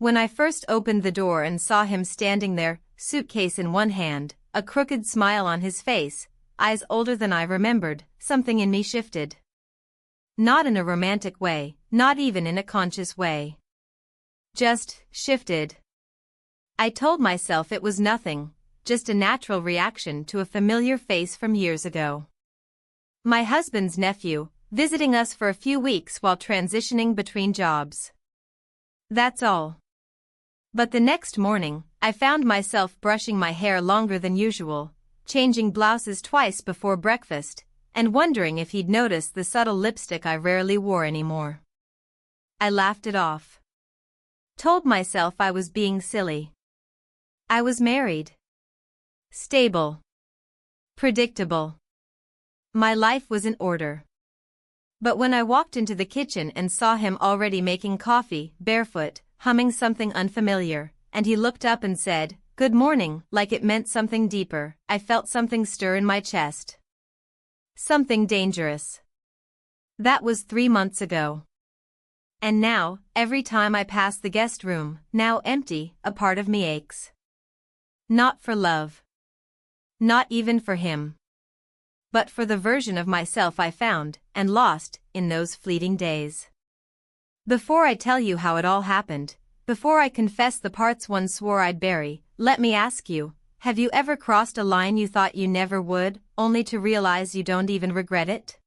When I first opened the door and saw him standing there, suitcase in one hand, a crooked smile on his face, eyes older than I remembered, something in me shifted. Not in a romantic way, not even in a conscious way. Just shifted. I told myself it was nothing, just a natural reaction to a familiar face from years ago. My husband's nephew, visiting us for a few weeks while transitioning between jobs. That's all. But the next morning, I found myself brushing my hair longer than usual, changing blouses twice before breakfast, and wondering if he'd noticed the subtle lipstick I rarely wore anymore. I laughed it off. Told myself I was being silly. I was married. Stable. Predictable. My life was in order. But when I walked into the kitchen and saw him already making coffee, barefoot, humming something unfamiliar, and he looked up and said, "Good morning," like it meant something deeper, I felt something stir in my chest. Something dangerous. That was 3 months ago. And now, every time I pass the guest room, now empty, a part of me aches. Not for love. Not even for him. But for the version of myself I found and lost in those fleeting days. Before I tell you how it all happened, before I confess the parts one swore I'd bury, let me ask you, have you ever crossed a line you thought you never would, only to realize you don't even regret it?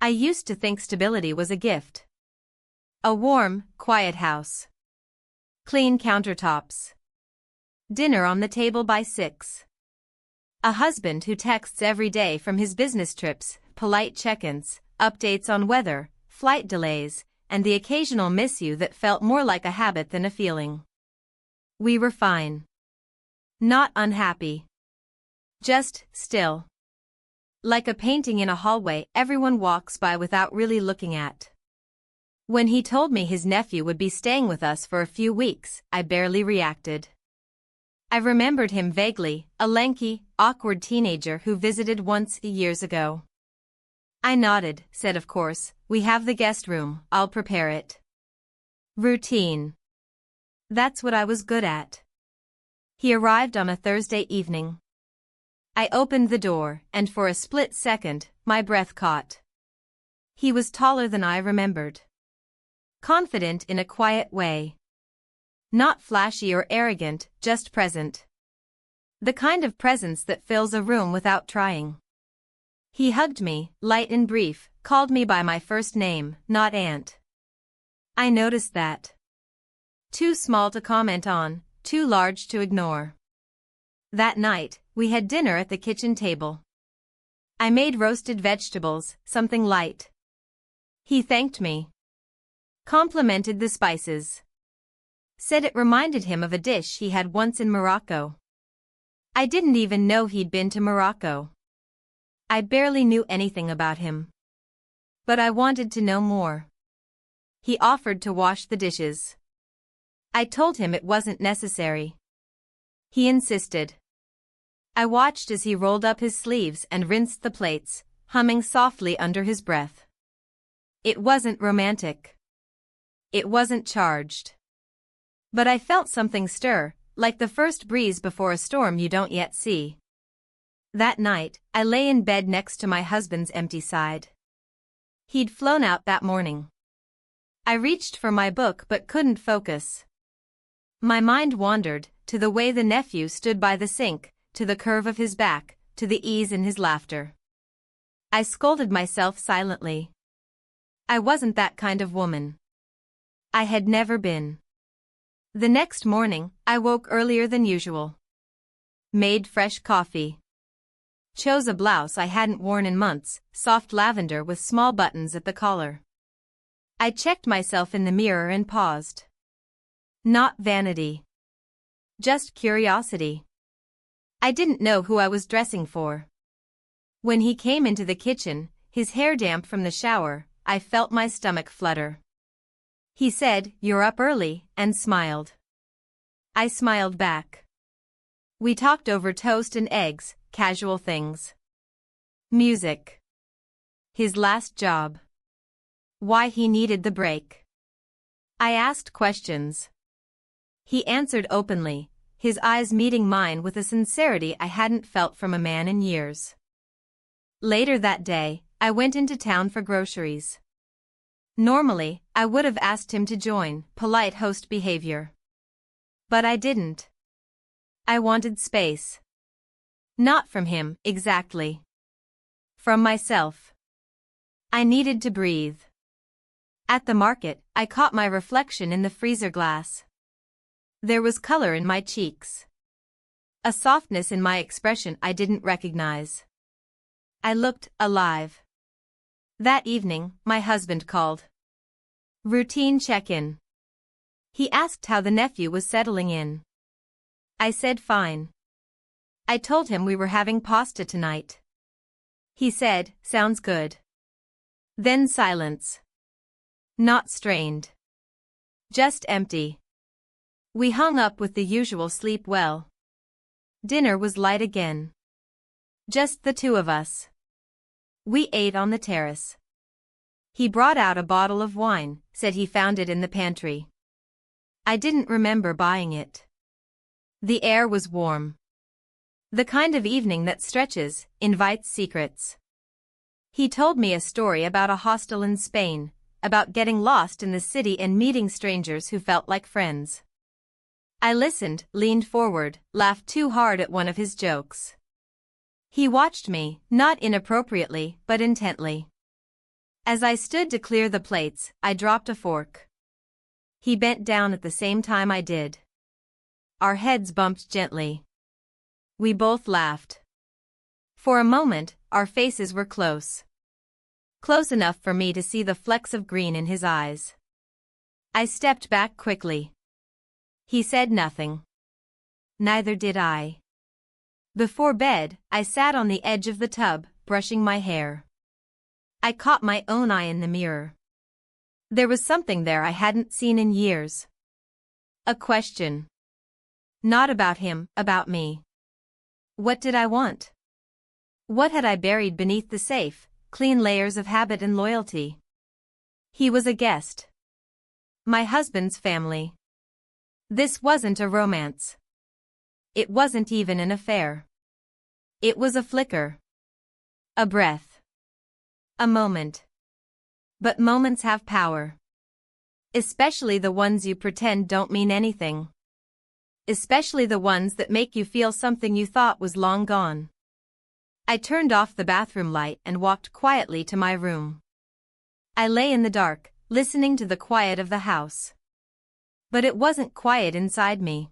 I used to think stability was a gift. A warm, quiet house. Clean countertops. Dinner on the table by 6. A husband who texts every day from his business trips, polite check-ins, updates on weather, flight delays, and the occasional miss you that felt more like a habit than a feeling. We were fine. Not unhappy. Just still. Like a painting in a hallway everyone walks by without really looking at. When he told me his nephew would be staying with us for a few weeks, I barely reacted. I remembered him vaguely, a lanky, awkward teenager who visited once years ago. I nodded, said of course, we have the guest room, I'll prepare it. Routine. That's what I was good at. He arrived on a Thursday evening. I opened the door, and for a split second, my breath caught. He was taller than I remembered. Confident in a quiet way. Not flashy or arrogant, just present. The kind of presence that fills a room without trying. He hugged me, light and brief, called me by my first name, not aunt. I noticed that. Too small to comment on, too large to ignore. That night, we had dinner at the kitchen table. I made roasted vegetables, something light. He thanked me. Complimented the spices. Said it reminded him of a dish he had once in Morocco. I didn't even know he'd been to Morocco. I barely knew anything about him. But I wanted to know more. He offered to wash the dishes. I told him it wasn't necessary. He insisted. I watched as he rolled up his sleeves and rinsed the plates, humming softly under his breath. It wasn't romantic. It wasn't charged. But I felt something stir, like the first breeze before a storm you don't yet see. That night, I lay in bed next to my husband's empty side. He'd flown out that morning. I reached for my book but couldn't focus. My mind wandered, to the way the nephew stood by the sink, to the curve of his back, to the ease in his laughter. I scolded myself silently. I wasn't that kind of woman. I had never been. The next morning, I woke earlier than usual. Made fresh coffee. Chose a blouse I hadn't worn in months, soft lavender with small buttons at the collar. I checked myself in the mirror and paused. Not vanity. Just curiosity. I didn't know who I was dressing for. When he came into the kitchen, his hair damp from the shower, I felt my stomach flutter. He said, "You're up early," and smiled. I smiled back. We talked over toast and eggs, casual things. Music. His last job. Why he needed the break. I asked questions. He answered openly, his eyes meeting mine with a sincerity I hadn't felt from a man in years. Later that day, I went into town for groceries. Normally, I would have asked him to join, polite host behavior. But I didn't. I wanted space. Not from him, exactly. From myself. I needed to breathe. At the market, I caught my reflection in the freezer glass. There was color in my cheeks. A softness in my expression I didn't recognize. I looked alive. That evening, my husband called. Routine check-in. He asked how the nephew was settling in. I said fine. I told him we were having pasta tonight. He said, sounds good. Then silence. Not strained. Just empty. We hung up with the usual sleep well. Dinner was light again. Just the two of us. We ate on the terrace. He brought out a bottle of wine, said he found it in the pantry. I didn't remember buying it. The air was warm. The kind of evening that stretches, invites secrets. He told me a story about a hostel in Spain, about getting lost in the city and meeting strangers who felt like friends. I listened, leaned forward, laughed too hard at one of his jokes. He watched me, not inappropriately, but intently. As I stood to clear the plates, I dropped a fork. He bent down at the same time I did. Our heads bumped gently. We both laughed. For a moment, our faces were close. Close enough for me to see the flecks of green in his eyes. I stepped back quickly. He said nothing. Neither did I. Before bed, I sat on the edge of the tub, brushing my hair. I caught my own eye in the mirror. There was something there I hadn't seen in years. A question. Not about him, about me. What did I want? What had I buried beneath the safe, clean layers of habit and loyalty? He was a guest. My husband's family. This wasn't a romance. It wasn't even an affair. It was a flicker. A breath. A moment. But moments have power. Especially the ones you pretend don't mean anything. Especially the ones that make you feel something you thought was long gone. I turned off the bathroom light and walked quietly to my room. I lay in the dark, listening to the quiet of the house. But it wasn't quiet inside me.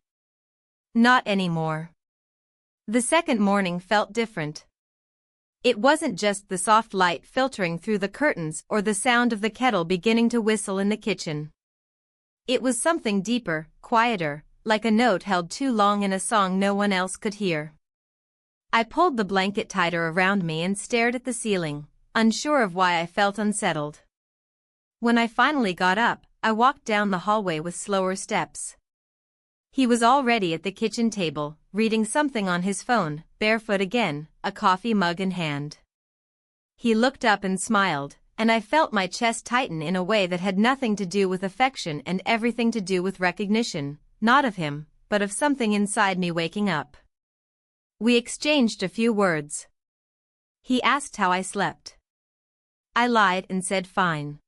Not anymore. The second morning felt different. It wasn't just the soft light filtering through the curtains or the sound of the kettle beginning to whistle in the kitchen. It was something deeper, quieter, like a note held too long in a song no one else could hear. I pulled the blanket tighter around me and stared at the ceiling, unsure of why I felt unsettled. When I finally got up, I walked down the hallway with slower steps. He was already at the kitchen table, reading something on his phone, barefoot again, a coffee mug in hand. He looked up and smiled, and I felt my chest tighten in a way that had nothing to do with affection and everything to do with recognition, not of him, but of something inside me waking up. We exchanged a few words. He asked how I slept. I lied and said fine.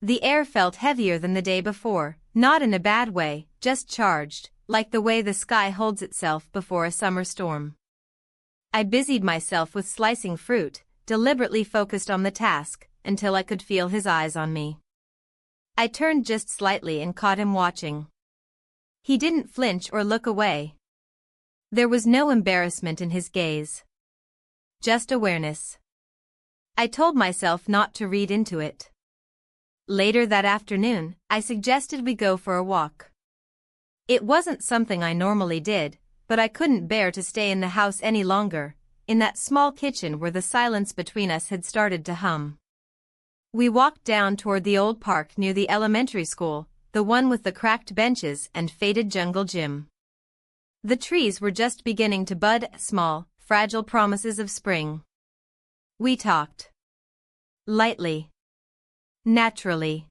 The air felt heavier than the day before, not in a bad way, just charged, like the way the sky holds itself before a summer storm. I busied myself with slicing fruit, deliberately focused on the task, until I could feel his eyes on me. I turned just slightly and caught him watching. He didn't flinch or look away. There was no embarrassment in his gaze. Just awareness. I told myself not to read into it. Later that afternoon, I suggested we go for a walk. It wasn't something I normally did, but I couldn't bear to stay in the house any longer, in that small kitchen where the silence between us had started to hum. We walked down toward the old park near the elementary school, the one with the cracked benches and faded jungle gym. The trees were just beginning to bud, small, fragile promises of spring. We talked. Lightly. Naturally.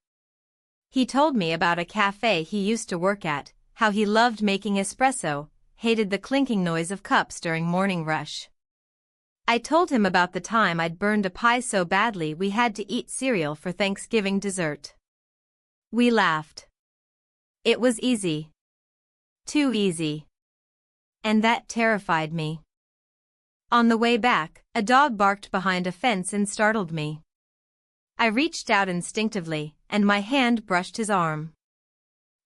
He told me about a cafe he used to work at, how he loved making espresso, hated the clinking noise of cups during morning rush. I told him about the time I'd burned a pie so badly we had to eat cereal for Thanksgiving dessert. We laughed. It was easy. Too easy. And that terrified me. On the way back, a dog barked behind a fence and startled me. I reached out instinctively, and my hand brushed his arm.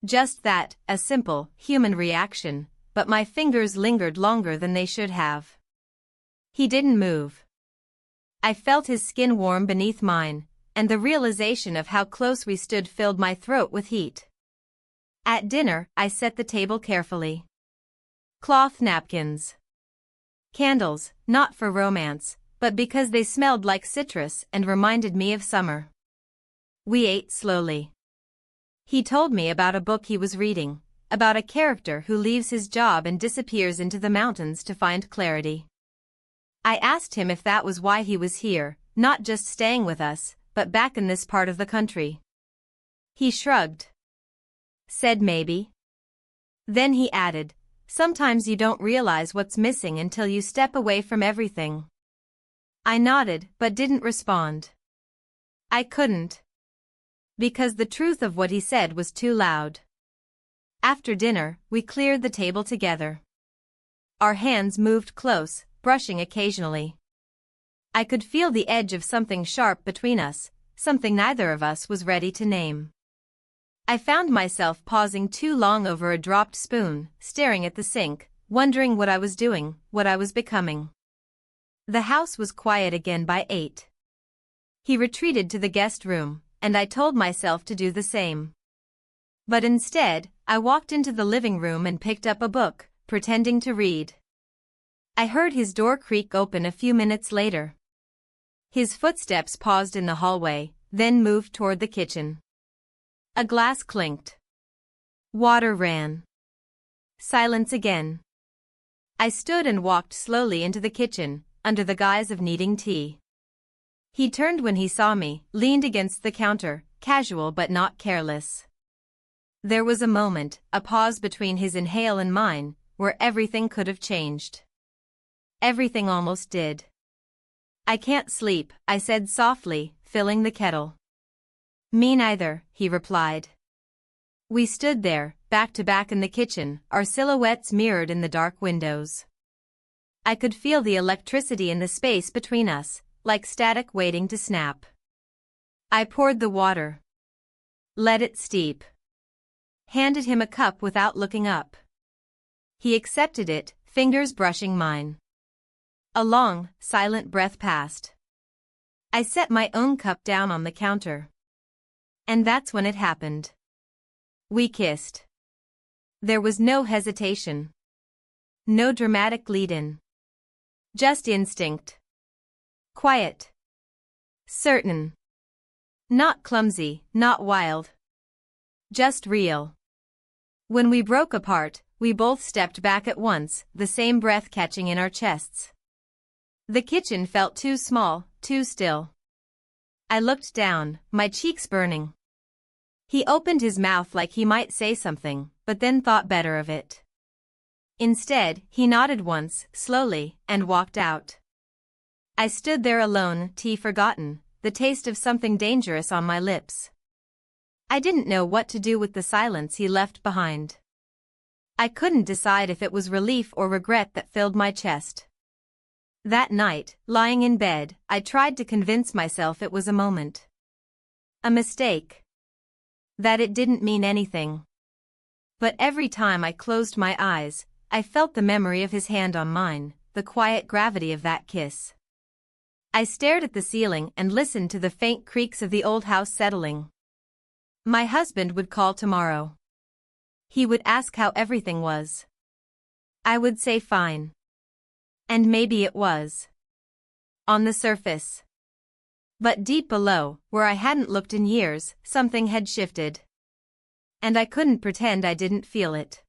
Just that, a simple, human reaction, but my fingers lingered longer than they should have. He didn't move. I felt his skin warm beneath mine, and the realization of how close we stood filled my throat with heat. At dinner, I set the table carefully. Cloth napkins. Candles, not for romance, but because they smelled like citrus and reminded me of summer. We ate slowly. He told me about a book he was reading, about a character who leaves his job and disappears into the mountains to find clarity. I asked him if that was why he was here, not just staying with us, but back in this part of the country. He shrugged. Said maybe. Then he added, sometimes you don't realize what's missing until you step away from everything. I nodded but didn't respond. I couldn't. Because the truth of what he said was too loud. After dinner, we cleared the table together. Our hands moved close, brushing occasionally. I could feel the edge of something sharp between us, something neither of us was ready to name. I found myself pausing too long over a dropped spoon, staring at the sink, wondering what I was doing, what I was becoming. The house was quiet again by 8. He retreated to the guest room, and I told myself to do the same. But instead, I walked into the living room and picked up a book, pretending to read. I heard his door creak open a few minutes later. His footsteps paused in the hallway, then moved toward the kitchen. A glass clinked. Water ran. Silence again. I stood and walked slowly into the kitchen, under the guise of needing tea. He turned when he saw me, leaned against the counter, casual but not careless. There was a moment, a pause between his inhale and mine, where everything could have changed. Everything almost did. I can't sleep, I said softly, filling the kettle. Me neither, he replied. We stood there, back to back in the kitchen, our silhouettes mirrored in the dark windows. I could feel the electricity in the space between us, like static waiting to snap. I poured the water. Let it steep. Handed him a cup without looking up. He accepted it, fingers brushing mine. A long, silent breath passed. I set my own cup down on the counter. And that's when it happened. We kissed. There was no hesitation. No dramatic lead-in. Just instinct. Quiet. Certain. Not clumsy, not wild. Just real. When we broke apart, we both stepped back at once, the same breath catching in our chests. The kitchen felt too small, too still. I looked down, my cheeks burning. He opened his mouth like he might say something, but then thought better of it. Instead, he nodded once, slowly, and walked out. I stood there alone, tea forgotten, the taste of something dangerous on my lips. I didn't know what to do with the silence he left behind. I couldn't decide if it was relief or regret that filled my chest. That night, lying in bed, I tried to convince myself it was a moment. A mistake. That it didn't mean anything. But every time I closed my eyes, I felt the memory of his hand on mine, the quiet gravity of that kiss. I stared at the ceiling and listened to the faint creaks of the old house settling. My husband would call tomorrow. He would ask how everything was. I would say fine. And maybe it was. On the surface. But deep below, where I hadn't looked in years, something had shifted. And I couldn't pretend I didn't feel it.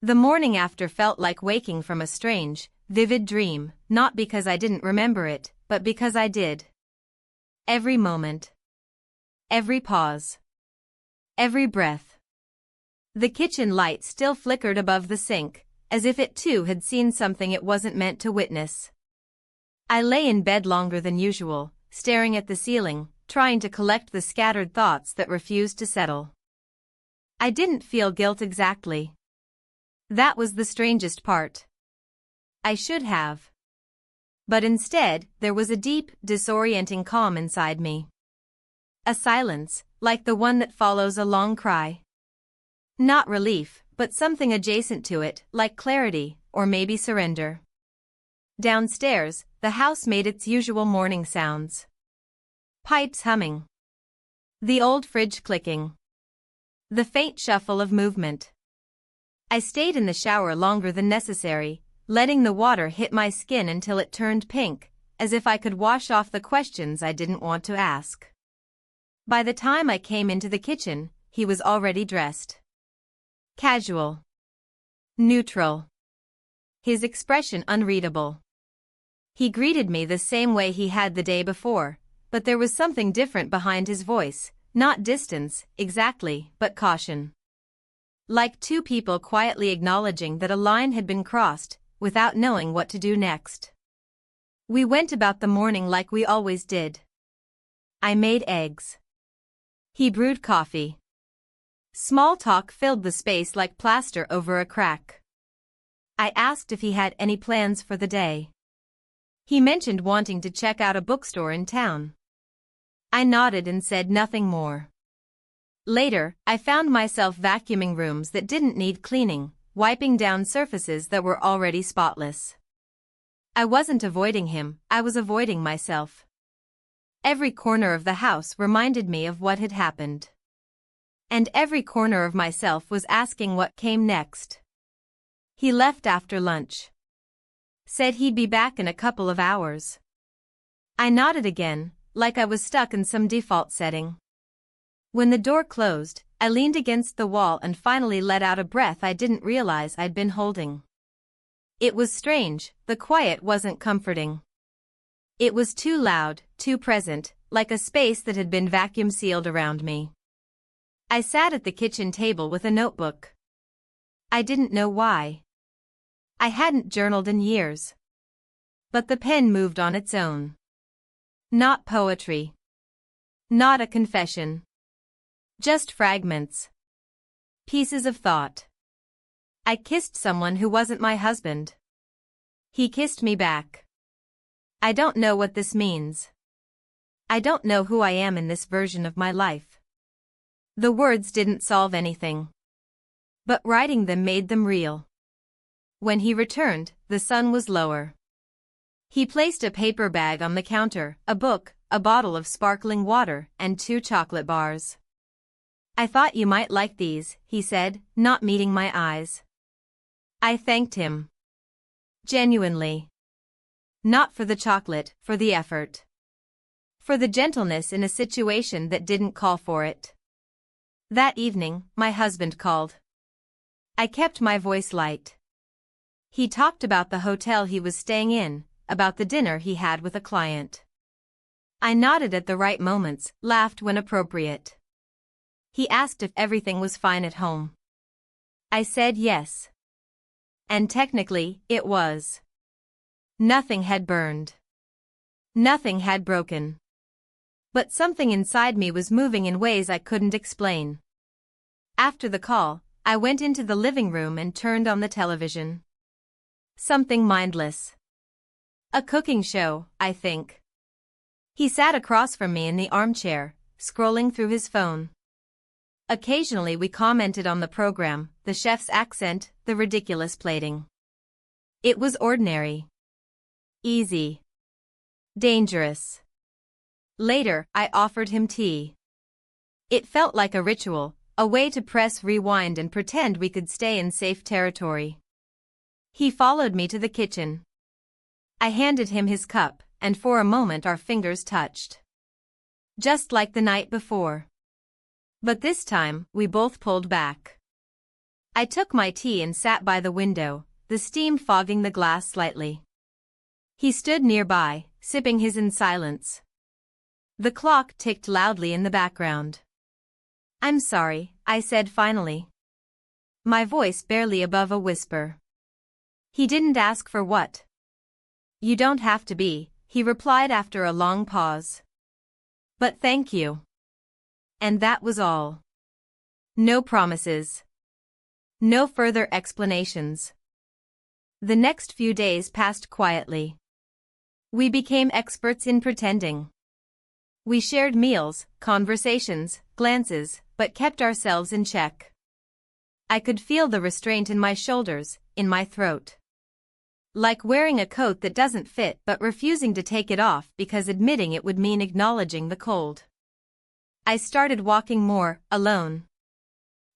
The morning after felt like waking from a strange, vivid dream, not because I didn't remember it, but because I did. Every moment. Every pause. Every breath. The kitchen light still flickered above the sink, as if it too had seen something it wasn't meant to witness. I lay in bed longer than usual, staring at the ceiling, trying to collect the scattered thoughts that refused to settle. I didn't feel guilt exactly. That was the strangest part. I should have. But instead, there was a deep, disorienting calm inside me. A silence, like the one that follows a long cry. Not relief, but something adjacent to it, like clarity, or maybe surrender. Downstairs, the house made its usual morning sounds. Pipes humming. The old fridge clicking. The faint shuffle of movement. I stayed in the shower longer than necessary, letting the water hit my skin until it turned pink, as if I could wash off the questions I didn't want to ask. By the time I came into the kitchen, he was already dressed. Casual. Neutral. His expression unreadable. He greeted me the same way he had the day before, but there was something different behind his voice, not distance, exactly, but caution. Like two people quietly acknowledging that a line had been crossed, without knowing what to do next. We went about the morning like we always did. I made eggs. He brewed coffee. Small talk filled the space like plaster over a crack. I asked if he had any plans for the day. He mentioned wanting to check out a bookstore in town. I nodded and said nothing more. Later, I found myself vacuuming rooms that didn't need cleaning, wiping down surfaces that were already spotless. I wasn't avoiding him, I was avoiding myself. Every corner of the house reminded me of what had happened. And every corner of myself was asking what came next. He left after lunch. Said he'd be back in a couple of hours. I nodded again, like I was stuck in some default setting. When the door closed, I leaned against the wall and finally let out a breath I didn't realize I'd been holding. It was strange, the quiet wasn't comforting. It was too loud, too present, like a space that had been vacuum sealed around me. I sat at the kitchen table with a notebook. I didn't know why. I hadn't journaled in years. But the pen moved on its own. Not poetry. Not a confession. Just fragments. Pieces of thought. I kissed someone who wasn't my husband. He kissed me back. I don't know what this means. I don't know who I am in this version of my life. The words didn't solve anything. But writing them made them real. When he returned, the sun was lower. He placed a paper bag on the counter, a book, a bottle of sparkling water, and 2 chocolate bars. I thought you might like these, he said, not meeting my eyes. I thanked him. Genuinely. Not for the chocolate, for the effort. For the gentleness in a situation that didn't call for it. That evening, my husband called. I kept my voice light. He talked about the hotel he was staying in, about the dinner he had with a client. I nodded at the right moments, laughed when appropriate. He asked if everything was fine at home. I said yes. And technically, it was. Nothing had burned. Nothing had broken. But something inside me was moving in ways I couldn't explain. After the call, I went into the living room and turned on the television. Something mindless. A cooking show, I think. He sat across from me in the armchair, scrolling through his phone. Occasionally we commented on the program, the chef's accent, the ridiculous plating. It was ordinary. Easy. Dangerous. Later, I offered him tea. It felt like a ritual, a way to press rewind and pretend we could stay in safe territory. He followed me to the kitchen. I handed him his cup, and for a moment our fingers touched. Just like the night before. But this time, we both pulled back. I took my tea and sat by the window, the steam fogging the glass slightly. He stood nearby, sipping his in silence. The clock ticked loudly in the background. I'm sorry, I said finally. my voice barely above a whisper. He didn't ask for what. You don't have to be, he replied after a long pause. But thank you. And that was all. No promises. No further explanations. The next few days passed quietly. We became experts in pretending. We shared meals, conversations, glances, but kept ourselves in check. I could feel the restraint in my shoulders, in my throat. Like wearing a coat that doesn't fit but refusing to take it off because admitting it would mean acknowledging the cold. I started walking more, alone.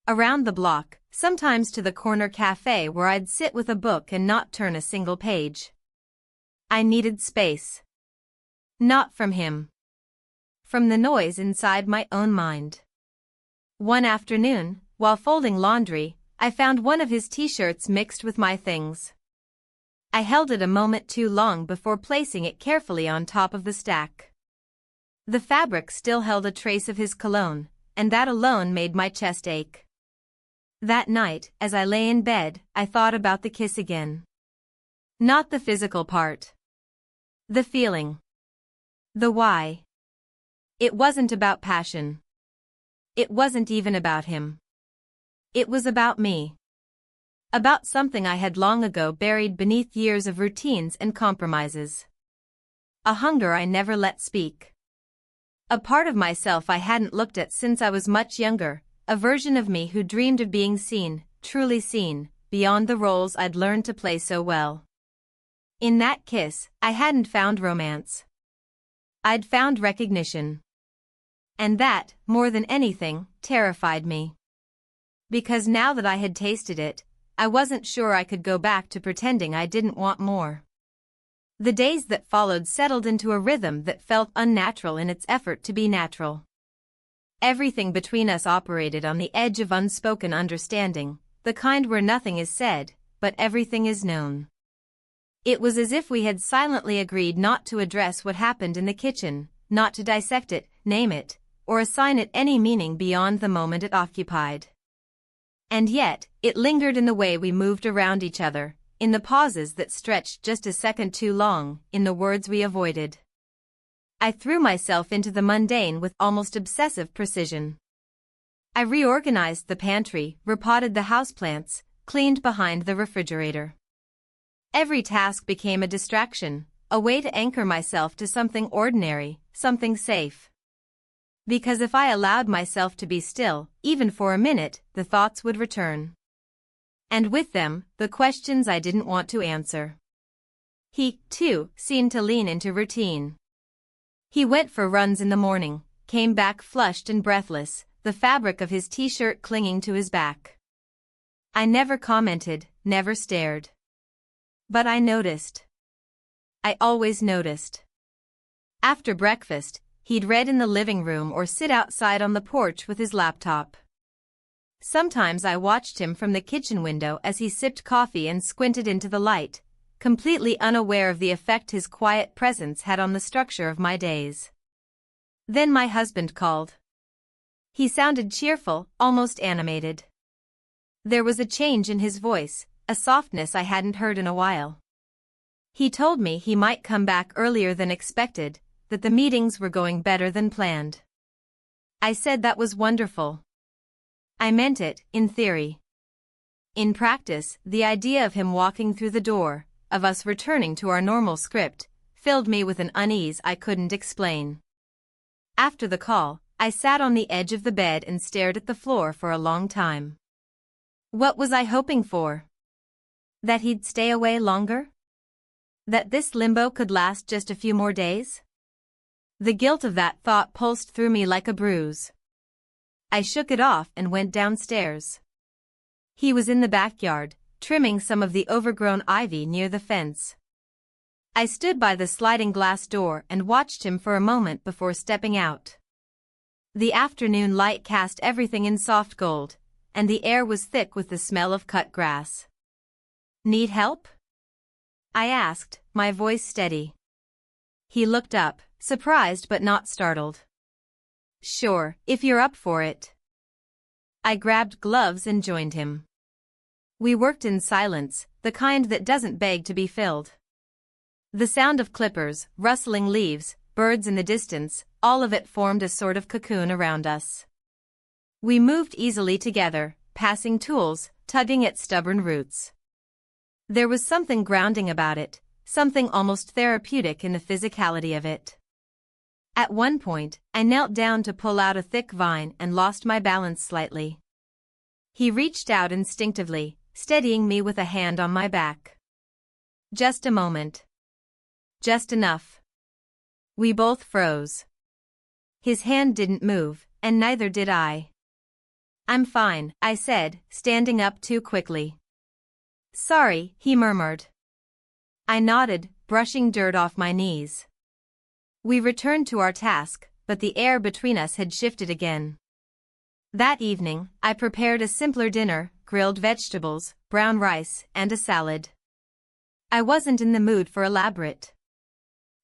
Around the block, sometimes to the corner cafe where I'd sit with a book and not turn a single page. I needed space. Not from him. From the noise inside my own mind. One afternoon, while folding laundry, I found one of his t-shirts mixed with my things. I held it a moment too long before placing it carefully on top of the stack. The fabric still held a trace of his cologne, and that alone made my chest ache. That night, as I lay in bed, I thought about the kiss again. Not the physical part. The feeling. The why. It wasn't about passion. It wasn't even about him. It was about me. About something I had long ago buried beneath years of routines and compromises. A hunger I never let speak. A part of myself I hadn't looked at since I was much younger, a version of me who dreamed of being seen, truly seen, beyond the roles I'd learned to play so well. In that kiss, I hadn't found romance. I'd found recognition. And that, more than anything, terrified me. Because now that I had tasted it, I wasn't sure I could go back to pretending I didn't want more. The days that followed settled into a rhythm that felt unnatural in its effort to be natural. Everything between us operated on the edge of unspoken understanding, the kind where nothing is said, but everything is known. It was as if we had silently agreed not to address what happened in the kitchen, not to dissect it, name it, or assign it any meaning beyond the moment it occupied. And yet, it lingered in the way we moved around each other, in the pauses that stretched just a second too long, in the words we avoided. I threw myself into the mundane with almost obsessive precision. I reorganized the pantry, repotted the houseplants, cleaned behind the refrigerator. Every task became a distraction, a way to anchor myself to something ordinary, something safe. Because if I allowed myself to be still, even for a minute, the thoughts would return. And with them, the questions I didn't want to answer. He, too, seemed to lean into routine. He went for runs in the morning, came back flushed and breathless, the fabric of his t-shirt clinging to his back. I never commented, never stared. But I noticed. I always noticed. After breakfast, he'd read in the living room or sit outside on the porch with his laptop. Sometimes I watched him from the kitchen window as he sipped coffee and squinted into the light, completely unaware of the effect his quiet presence had on the structure of my days. Then my husband called. He sounded cheerful, almost animated. There was a change in his voice, a softness I hadn't heard in a while. He told me he might come back earlier than expected, that the meetings were going better than planned. I said that was wonderful. I meant it, in theory. In practice, the idea of him walking through the door, of us returning to our normal script, filled me with an unease I couldn't explain. After the call, I sat on the edge of the bed and stared at the floor for a long time. What was I hoping for? That he'd stay away longer? That this limbo could last just a few more days? The guilt of that thought pulsed through me like a bruise. I shook it off and went downstairs. He was in the backyard, trimming some of the overgrown ivy near the fence. I stood by the sliding glass door and watched him for a moment before stepping out. The afternoon light cast everything in soft gold, and the air was thick with the smell of cut grass. "Need help?" I asked, my voice steady. He looked up, surprised but not startled. "Sure, if you're up for it." I grabbed gloves and joined him. We worked in silence, the kind that doesn't beg to be filled. The sound of clippers, rustling leaves, birds in the distance, all of it formed a sort of cocoon around us. We moved easily together, passing tools, tugging at stubborn roots. There was something grounding about it, something almost therapeutic in the physicality of it. At one point, I knelt down to pull out a thick vine and lost my balance slightly. He reached out instinctively, steadying me with a hand on my back. Just a moment. Just enough. We both froze. His hand didn't move, and neither did I. "I'm fine," I said, standing up too quickly. "Sorry," he murmured. I nodded, brushing dirt off my knees. We returned to our task, but the air between us had shifted again. That evening, I prepared a simpler dinner, grilled vegetables, brown rice, and a salad. I wasn't in the mood for elaborate.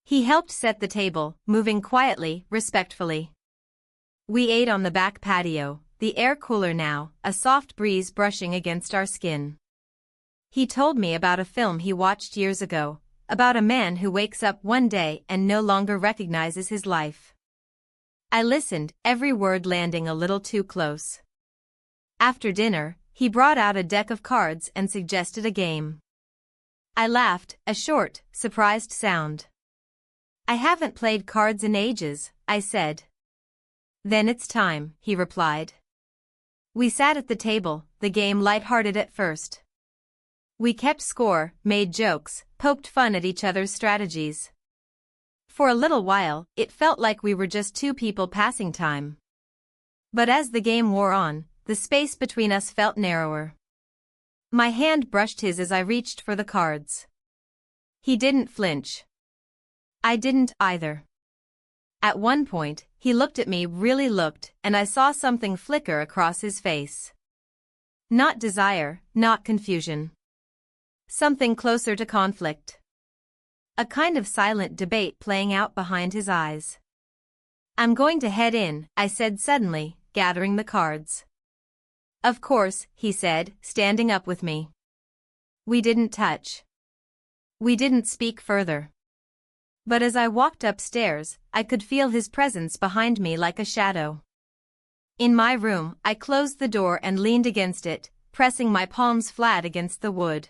He helped set the table, moving quietly, respectfully. We ate on the back patio, the air cooler now, a soft breeze brushing against our skin. He told me about a film he watched years ago, about a man who wakes up one day and no longer recognizes his life. I listened, every word landing a little too close. After dinner, he brought out a deck of cards and suggested a game. I laughed, a short, surprised sound. "I haven't played cards in ages," I said. "Then it's time," he replied. We sat at the table, the game light-hearted at first. We kept score, made jokes, poked fun at each other's strategies. For a little while, it felt like we were just two people passing time. But as the game wore on, the space between us felt narrower. My hand brushed his as I reached for the cards. He didn't flinch. I didn't either. At one point, he looked at me, really looked, and I saw something flicker across his face. Not desire, not confusion. Something closer to conflict. A kind of silent debate playing out behind his eyes. "I'm going to head in," I said suddenly, gathering the cards. "Of course," he said, standing up with me. We didn't touch. We didn't speak further. But as I walked upstairs, I could feel his presence behind me like a shadow. In my room, I closed the door and leaned against it, pressing my palms flat against the wood.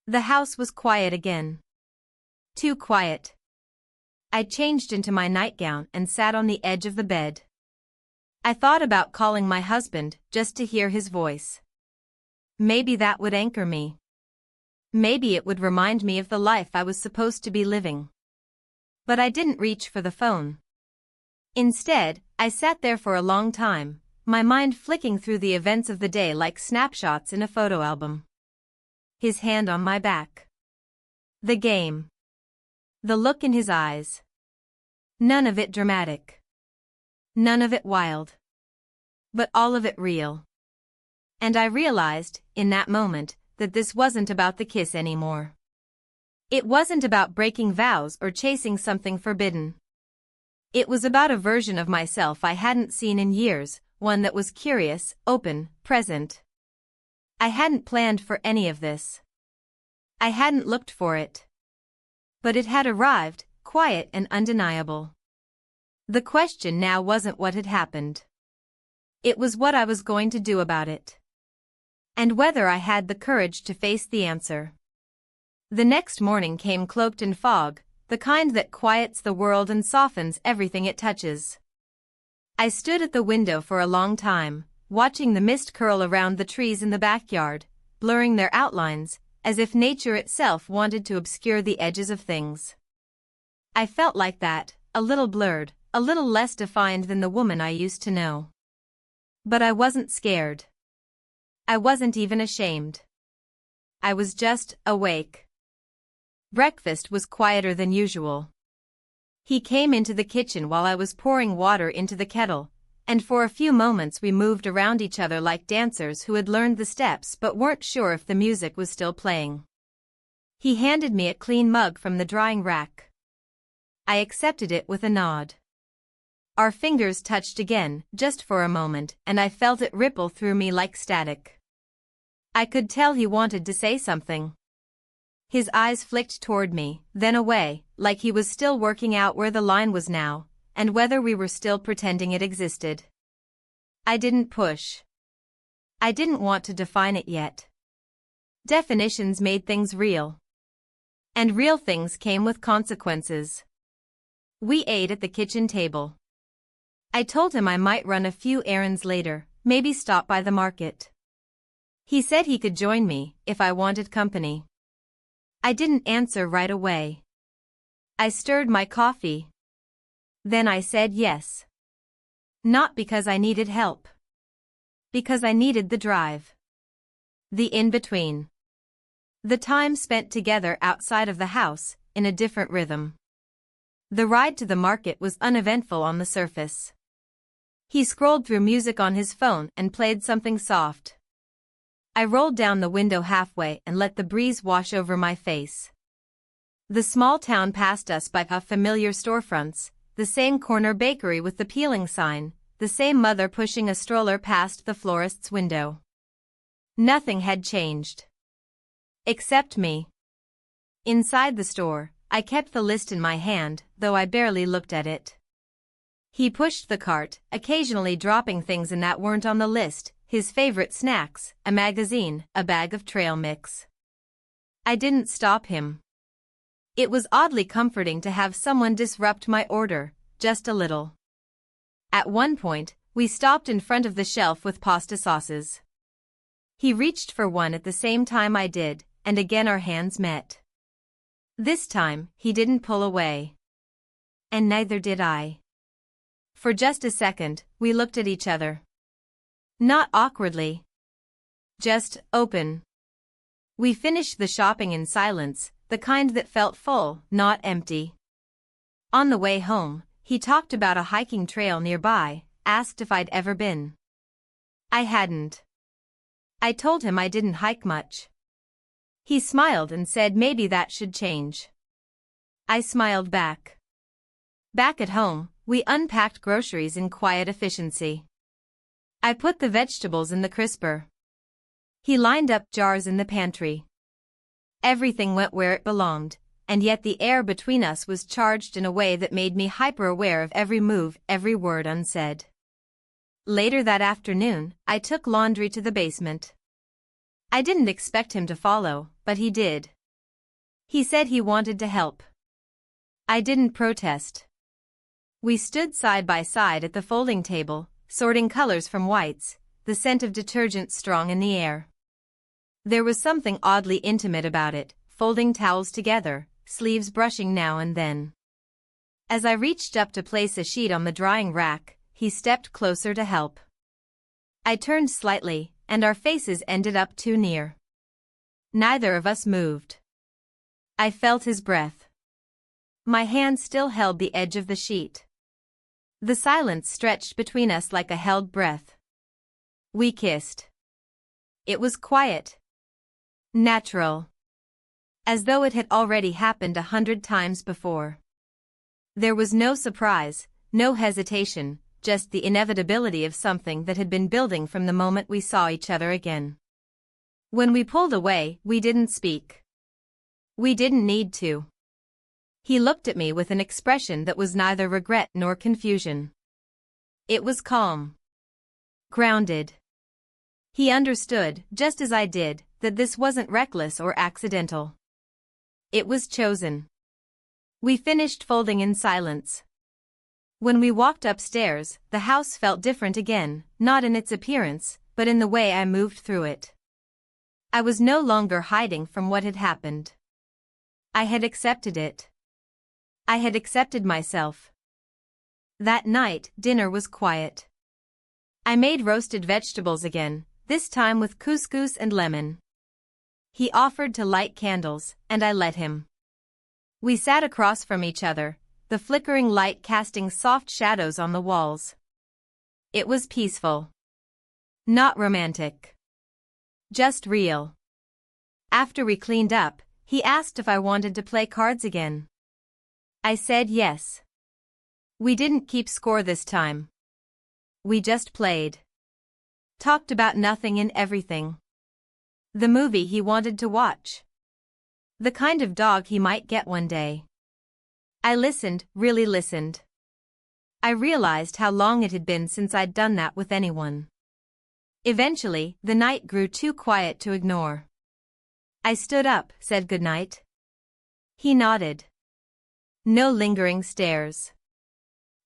The house was quiet again. Too quiet. I changed into my nightgown and sat on the edge of the bed. I thought about calling my husband, just to hear his voice. Maybe that would anchor me. Maybe it would remind me of the life I was supposed to be living. But I didn't reach for the phone. Instead, I sat there for a long time, my mind flicking through the events of the day like snapshots in a photo album. His hand on my back. The game. The look in his eyes. None of it dramatic. None of it wild. But all of it real. And I realized, in that moment, that this wasn't about the kiss anymore. It wasn't about breaking vows or chasing something forbidden. It was about a version of myself I hadn't seen in years, one that was curious, open, present. I hadn't planned for any of this. I hadn't looked for it. But it had arrived, quiet and undeniable. The question now wasn't what had happened. It was what I was going to do about it. And whether I had the courage to face the answer. The next morning came cloaked in fog, the kind that quiets the world and softens everything it touches. I stood at the window for a long time, watching the mist curl around the trees in the backyard, blurring their outlines, as if nature itself wanted to obscure the edges of things. I felt like that, a little blurred, a little less defined than the woman I used to know. But I wasn't scared. I wasn't even ashamed. I was just awake. Breakfast was quieter than usual. He came into the kitchen while I was pouring water into the kettle, and for a few moments we moved around each other like dancers who had learned the steps but weren't sure if the music was still playing. He handed me a clean mug from the drying rack. I accepted it with a nod. Our fingers touched again, just for a moment, and I felt it ripple through me like static. I could tell he wanted to say something. His eyes flicked toward me, then away, like he was still working out where the line was now, and whether we were still pretending it existed. I didn't push. I didn't want to define it yet. Definitions made things real. And real things came with consequences. We ate at the kitchen table. I told him I might run a few errands later, maybe stop by the market. He said he could join me if I wanted company. I didn't answer right away. I stirred my coffee. Then I said yes. Not because I needed help. Because I needed the drive. The in-between. The time spent together outside of the house, in a different rhythm. The ride to the market was uneventful on the surface. He scrolled through music on his phone and played something soft. I rolled down the window halfway and let the breeze wash over my face. The small town passed us by familiar storefronts, the same corner bakery with the peeling sign, the same mother pushing a stroller past the florist's window. Nothing had changed. Except me. Inside the store, I kept the list in my hand, though I barely looked at it. He pushed the cart, occasionally dropping things in that weren't on the list, his favorite snacks, a magazine, a bag of trail mix. I didn't stop him. It was oddly comforting to have someone disrupt my order, just a little. At one point, we stopped in front of the shelf with pasta sauces. He reached for one at the same time I did, and again our hands met. This time, he didn't pull away. And neither did I. For just a second, we looked at each other. Not awkwardly. Just open. We finished the shopping in silence, the kind that felt full, not empty. On the way home, he talked about a hiking trail nearby, asked if I'd ever been. I hadn't. I told him I didn't hike much. He smiled and said maybe that should change. I smiled back. Back at home, we unpacked groceries in quiet efficiency. I put the vegetables in the crisper. He lined up jars in the pantry. Everything went where it belonged, and yet the air between us was charged in a way that made me hyper-aware of every move, every word unsaid. Later that afternoon, I took laundry to the basement. I didn't expect him to follow, but he did. He said he wanted to help. I didn't protest. We stood side by side at the folding table, sorting colors from whites, the scent of detergent strong in the air. There was something oddly intimate about it, folding towels together, sleeves brushing now and then. As I reached up to place a sheet on the drying rack, he stepped closer to help. I turned slightly, and our faces ended up too near. Neither of us moved. I felt his breath. My hand still held the edge of the sheet. The silence stretched between us like a held breath. We kissed. It was quiet. Natural. As though it had already happened 100 times before. There was no surprise, no hesitation, just the inevitability of something that had been building from the moment we saw each other again. When we pulled away, we didn't speak. We didn't need to. He looked at me with an expression that was neither regret nor confusion. It was calm. Grounded. He understood, just as I did, that this wasn't reckless or accidental. It was chosen. We finished folding in silence. When we walked upstairs, the house felt different again, not in its appearance, but in the way I moved through it. I was no longer hiding from what had happened. I had accepted it. I had accepted myself. That night, dinner was quiet. I made roasted vegetables again, this time with couscous and lemon. He offered to light candles, and I let him. We sat across from each other, the flickering light casting soft shadows on the walls. It was peaceful. Not romantic. Just real. After we cleaned up, he asked if I wanted to play cards again. I said yes. We didn't keep score this time. We just played. Talked about nothing and everything. The movie he wanted to watch. The kind of dog he might get one day. I listened, really listened. I realized how long it had been since I'd done that with anyone. Eventually, the night grew too quiet to ignore. I stood up, said goodnight. He nodded. No lingering stares.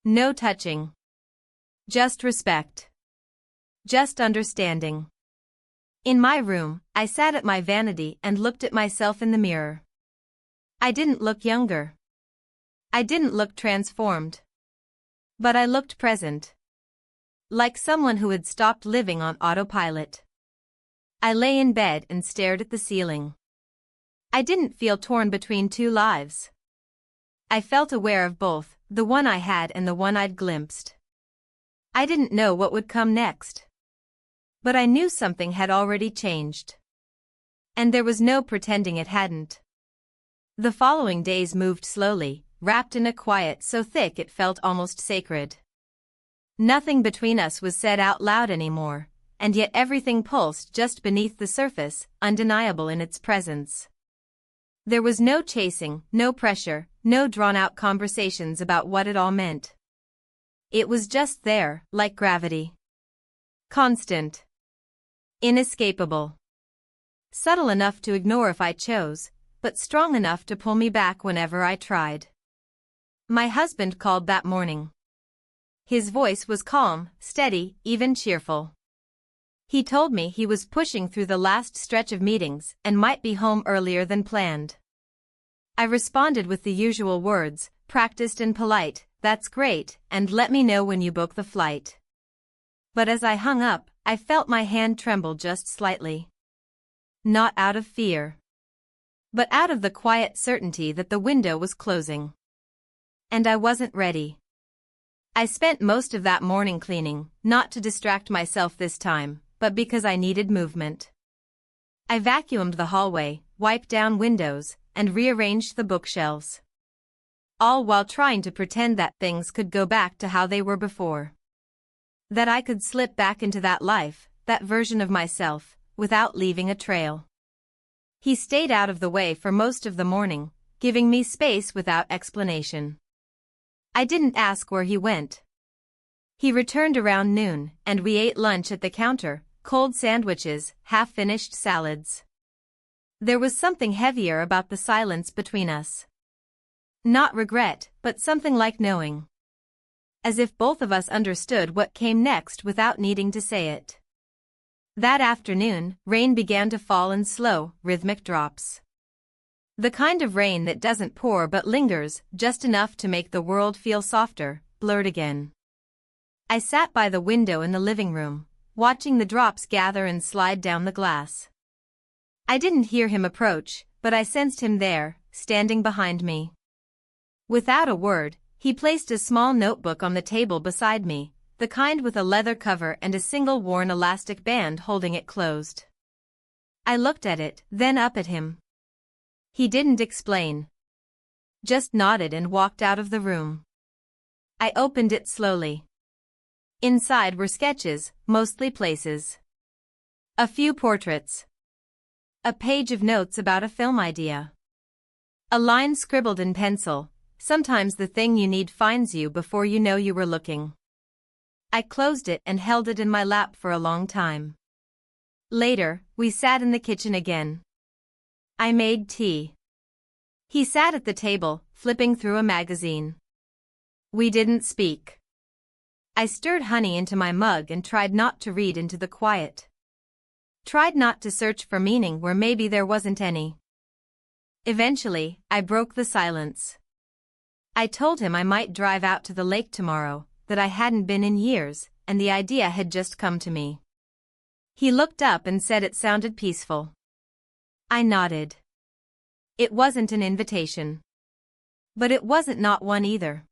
No touching. Just respect. Just understanding. In my room, I sat at my vanity and looked at myself in the mirror. I didn't look younger. I didn't look transformed. But I looked present. Like someone who had stopped living on autopilot. I lay in bed and stared at the ceiling. I didn't feel torn between two lives. I felt aware of both, the one I had and the one I'd glimpsed. I didn't know what would come next. But I knew something had already changed. And there was no pretending it hadn't. The following days moved slowly, wrapped in a quiet so thick it felt almost sacred. Nothing between us was said out loud anymore, and yet everything pulsed just beneath the surface, undeniable in its presence. There was no chasing, no pressure, no drawn-out conversations about what it all meant. It was just there, like gravity. Constant. Inescapable. Subtle enough to ignore if I chose, but strong enough to pull me back whenever I tried. My husband called that morning. His voice was calm, steady, even cheerful. He told me he was pushing through the last stretch of meetings and might be home earlier than planned. I responded with the usual words, practiced and polite, "That's great, and let me know when you book the flight." But as I hung up, I felt my hand tremble just slightly. Not out of fear, but out of the quiet certainty that the window was closing. And I wasn't ready. I spent most of that morning cleaning, not to distract myself this time, but because I needed movement. I vacuumed the hallway, wiped down windows, and rearranged the bookshelves. All while trying to pretend that things could go back to how they were before. That I could slip back into that life, that version of myself, without leaving a trail. He stayed out of the way for most of the morning, giving me space without explanation. I didn't ask where he went. He returned around noon, and we ate lunch at the counter, cold sandwiches, half-finished salads. There was something heavier about the silence between us. Not regret, but something like knowing. As if both of us understood what came next without needing to say it. That afternoon, rain began to fall in slow, rhythmic drops. The kind of rain that doesn't pour but lingers, just enough to make the world feel softer, blurred again. I sat by the window in the living room, watching the drops gather and slide down the glass. I didn't hear him approach, but I sensed him there, standing behind me. Without a word, he placed a small notebook on the table beside me, the kind with a leather cover and a single worn elastic band holding it closed. I looked at it, then up at him. He didn't explain. Just nodded and walked out of the room. I opened it slowly. Inside were sketches, mostly places. A few portraits. A page of notes about a film idea. A line scribbled in pencil, "Sometimes the thing you need finds you before you know you were looking." I closed it and held it in my lap for a long time. Later, we sat in the kitchen again. I made tea. He sat at the table, flipping through a magazine. We didn't speak. I stirred honey into my mug and tried not to read into the quiet. Tried not to search for meaning where maybe there wasn't any. Eventually, I broke the silence. I told him I might drive out to the lake tomorrow, that I hadn't been in years, and the idea had just come to me. He looked up and said it sounded peaceful. I nodded. It wasn't an invitation. But it wasn't not one either.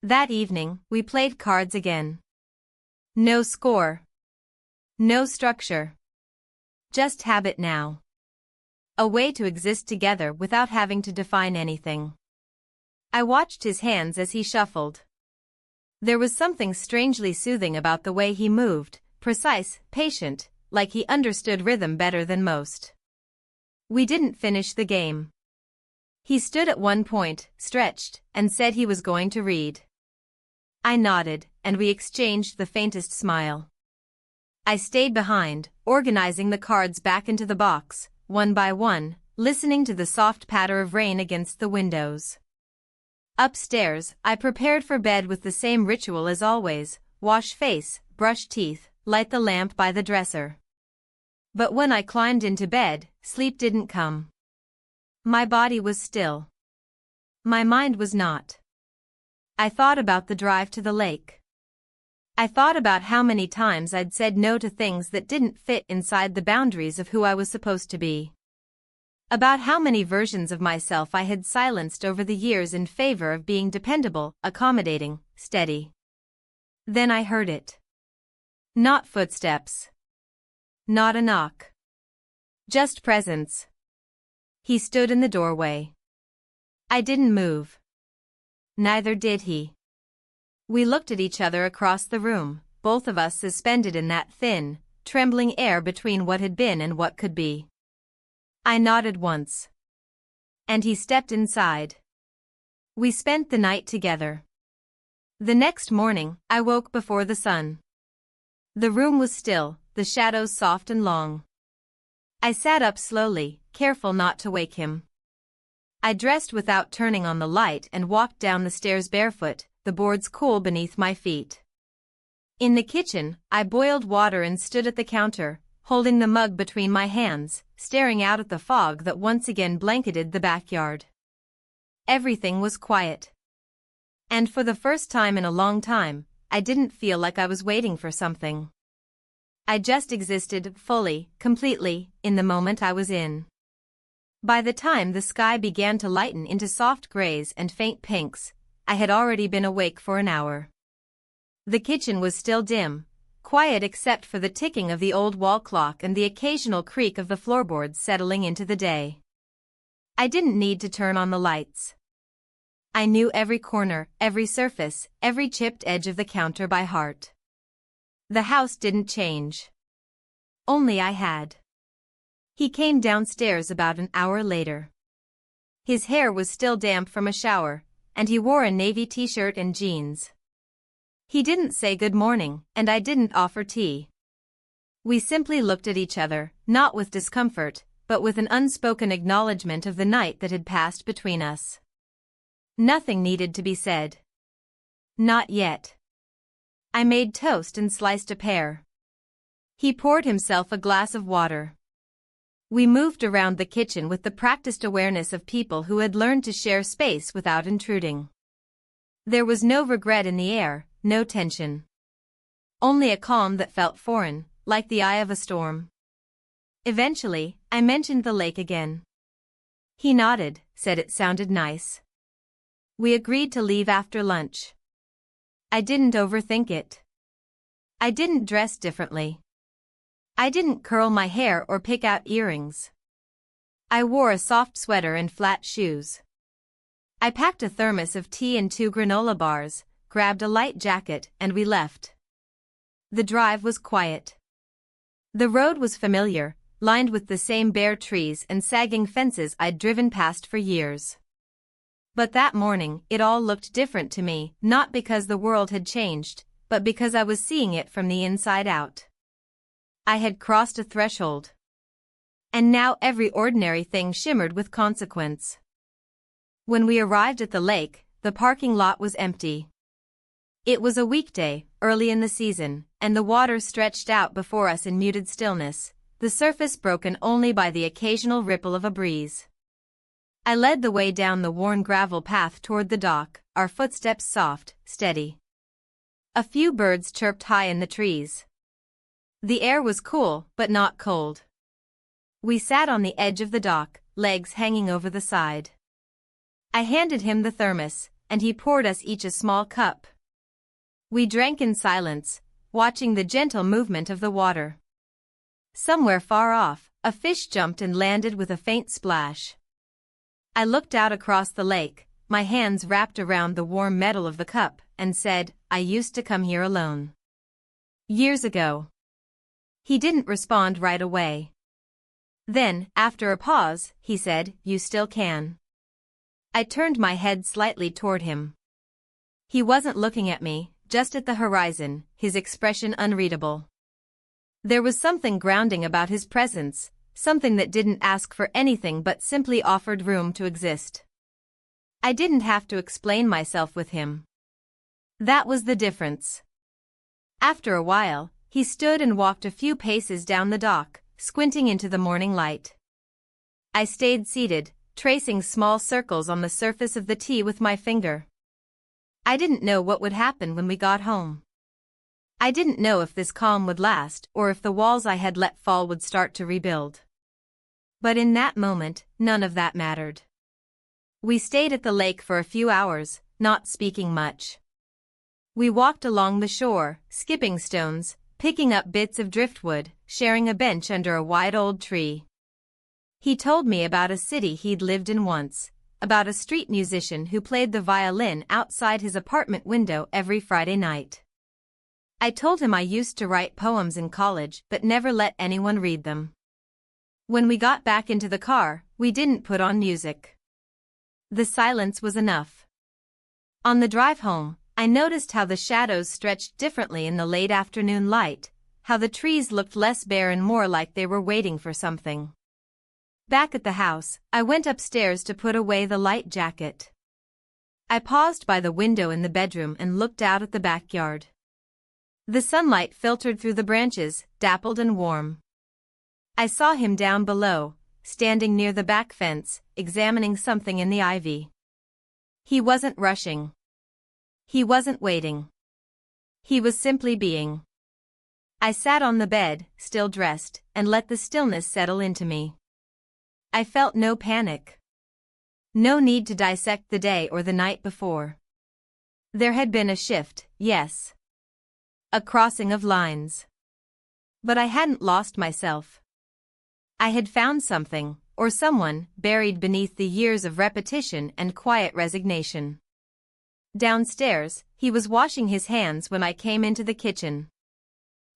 That evening, we played cards again. No score. No structure. Just habit now. A way to exist together without having to define anything. I watched his hands as he shuffled. There was something strangely soothing about the way he moved, precise, patient, like he understood rhythm better than most. We didn't finish the game. He stood at one point, stretched, and said he was going to read. I nodded, and we exchanged the faintest smile. I stayed behind, organizing the cards back into the box, one by one, listening to the soft patter of rain against the windows. Upstairs, I prepared for bed with the same ritual as always: wash face, brush teeth, light the lamp by the dresser. But when I climbed into bed, sleep didn't come. My body was still. My mind was not. I thought about the drive to the lake. I thought about how many times I'd said no to things that didn't fit inside the boundaries of who I was supposed to be. About how many versions of myself I had silenced over the years in favor of being dependable, accommodating, steady. Then I heard it. Not footsteps. Not a knock. Just presence. He stood in the doorway. I didn't move. Neither did he. We looked at each other across the room, both of us suspended in that thin, trembling air between what had been and what could be. I nodded once. And he stepped inside. We spent the night together. The next morning, I woke before the sun. The room was still, the shadows soft and long. I sat up slowly, careful not to wake him. I dressed without turning on the light and walked down the stairs barefoot, the boards cool beneath my feet. In the kitchen, I boiled water and stood at the counter, holding the mug between my hands, staring out at the fog that once again blanketed the backyard. Everything was quiet. And for the first time in a long time, I didn't feel like I was waiting for something. I just existed, fully, completely, in the moment I was in. By the time the sky began to lighten into soft grays and faint pinks, I had already been awake for an hour. The kitchen was still dim, quiet except for the ticking of the old wall clock and the occasional creak of the floorboards settling into the day. I didn't need to turn on the lights. I knew every corner, every surface, every chipped edge of the counter by heart. The house didn't change. Only I had. He came downstairs about an hour later. His hair was still damp from a shower, and he wore a navy t-shirt and jeans. He didn't say good morning, and I didn't offer tea. We simply looked at each other, not with discomfort, but with an unspoken acknowledgement of the night that had passed between us. Nothing needed to be said. Not yet. I made toast and sliced a pear. He poured himself a glass of water. We moved around the kitchen with the practiced awareness of people who had learned to share space without intruding. There was no regret in the air, no tension. Only a calm that felt foreign, like the eye of a storm. Eventually, I mentioned the lake again. He nodded, said it sounded nice. We agreed to leave after lunch. I didn't overthink it. I didn't dress differently. I didn't curl my hair or pick out earrings. I wore a soft sweater and flat shoes. I packed a thermos of tea and 2 granola bars, grabbed a light jacket, and we left. The drive was quiet. The road was familiar, lined with the same bare trees and sagging fences I'd driven past for years. But that morning, it all looked different to me, not because the world had changed, but because I was seeing it from the inside out. I had crossed a threshold. And now every ordinary thing shimmered with consequence. When we arrived at the lake, the parking lot was empty. It was a weekday, early in the season, and the water stretched out before us in muted stillness, the surface broken only by the occasional ripple of a breeze. I led the way down the worn gravel path toward the dock, our footsteps soft, steady. A few birds chirped high in the trees. The air was cool, but not cold. We sat on the edge of the dock, legs hanging over the side. I handed him the thermos, and he poured us each a small cup. We drank in silence, watching the gentle movement of the water. Somewhere far off, a fish jumped and landed with a faint splash. I looked out across the lake, my hands wrapped around the warm metal of the cup, and said, I used to come here alone. Years ago. He didn't respond right away. Then, after a pause, he said, "You still can." I turned my head slightly toward him. He wasn't looking at me, just at the horizon, his expression unreadable. There was something grounding about his presence, something that didn't ask for anything but simply offered room to exist. I didn't have to explain myself with him. That was the difference. After a while, he stood and walked a few paces down the dock, squinting into the morning light. I stayed seated, tracing small circles on the surface of the tea with my finger. I didn't know what would happen when we got home. I didn't know if this calm would last or if the walls I had let fall would start to rebuild. But in that moment, none of that mattered. We stayed at the lake for a few hours, not speaking much. We walked along the shore, skipping stones, picking up bits of driftwood, sharing a bench under a wide old tree. He told me about a city he'd lived in once, about a street musician who played the violin outside his apartment window every Friday night. I told him I used to write poems in college but never let anyone read them. When we got back into the car, we didn't put on music. The silence was enough. On the drive home, I noticed how the shadows stretched differently in the late afternoon light, how the trees looked less bare and more like they were waiting for something. Back at the house, I went upstairs to put away the light jacket. I paused by the window in the bedroom and looked out at the backyard. The sunlight filtered through the branches, dappled and warm. I saw him down below, standing near the back fence, examining something in the ivy. He wasn't rushing. He wasn't waiting. He was simply being. I sat on the bed, still dressed, and let the stillness settle into me. I felt no panic. No need to dissect the day or the night before. There had been a shift, yes. A crossing of lines. But I hadn't lost myself. I had found something, or someone, buried beneath the years of repetition and quiet resignation. Downstairs, he was washing his hands when I came into the kitchen.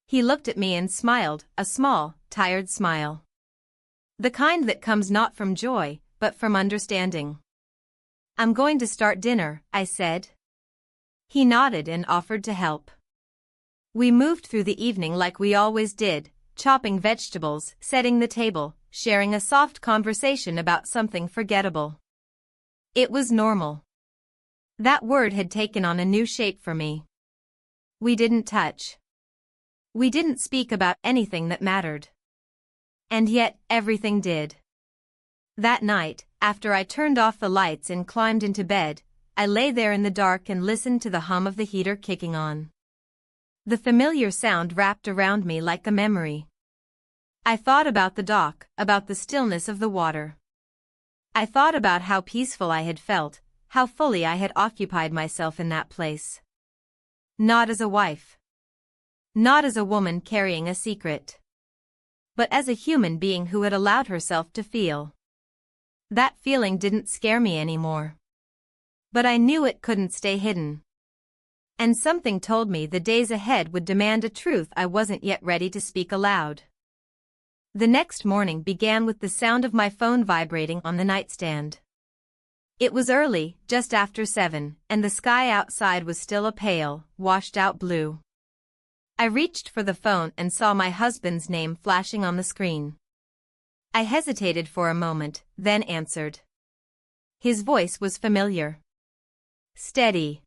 He looked at me and smiled, a small, tired smile. The kind that comes not from joy, but from understanding. "I'm going to start dinner," I said. He nodded and offered to help. We moved through the evening like we always did, chopping vegetables, setting the table, sharing a soft conversation about something forgettable. It was normal. That word had taken on a new shape for me. We didn't touch. We didn't speak about anything that mattered. And yet, everything did. That night, after I turned off the lights and climbed into bed, I lay there in the dark and listened to the hum of the heater kicking on. The familiar sound wrapped around me like a memory. I thought about the dock, about the stillness of the water. I thought about how peaceful I had felt, how fully I had occupied myself in that place. Not as a wife. Not as a woman carrying a secret. But as a human being who had allowed herself to feel. That feeling didn't scare me anymore. But I knew it couldn't stay hidden. And something told me the days ahead would demand a truth I wasn't yet ready to speak aloud. The next morning began with the sound of my phone vibrating on the nightstand. It was early, just after 7, and the sky outside was still a pale, washed-out blue. I reached for the phone and saw my husband's name flashing on the screen. I hesitated for a moment, then answered. His voice was familiar. Steady.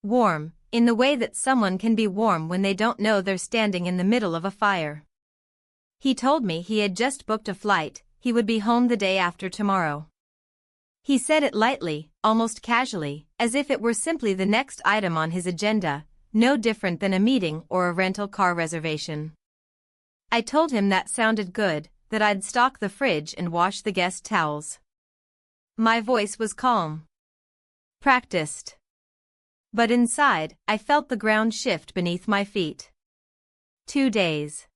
Warm, in the way that someone can be warm when they don't know they're standing in the middle of a fire. He told me he had just booked a flight, he would be home the day after tomorrow. He said it lightly, almost casually, as if it were simply the next item on his agenda, no different than a meeting or a rental car reservation. I told him that sounded good, that I'd stock the fridge and wash the guest towels. My voice was calm. Practiced. But inside, I felt the ground shift beneath my feet. 2 days.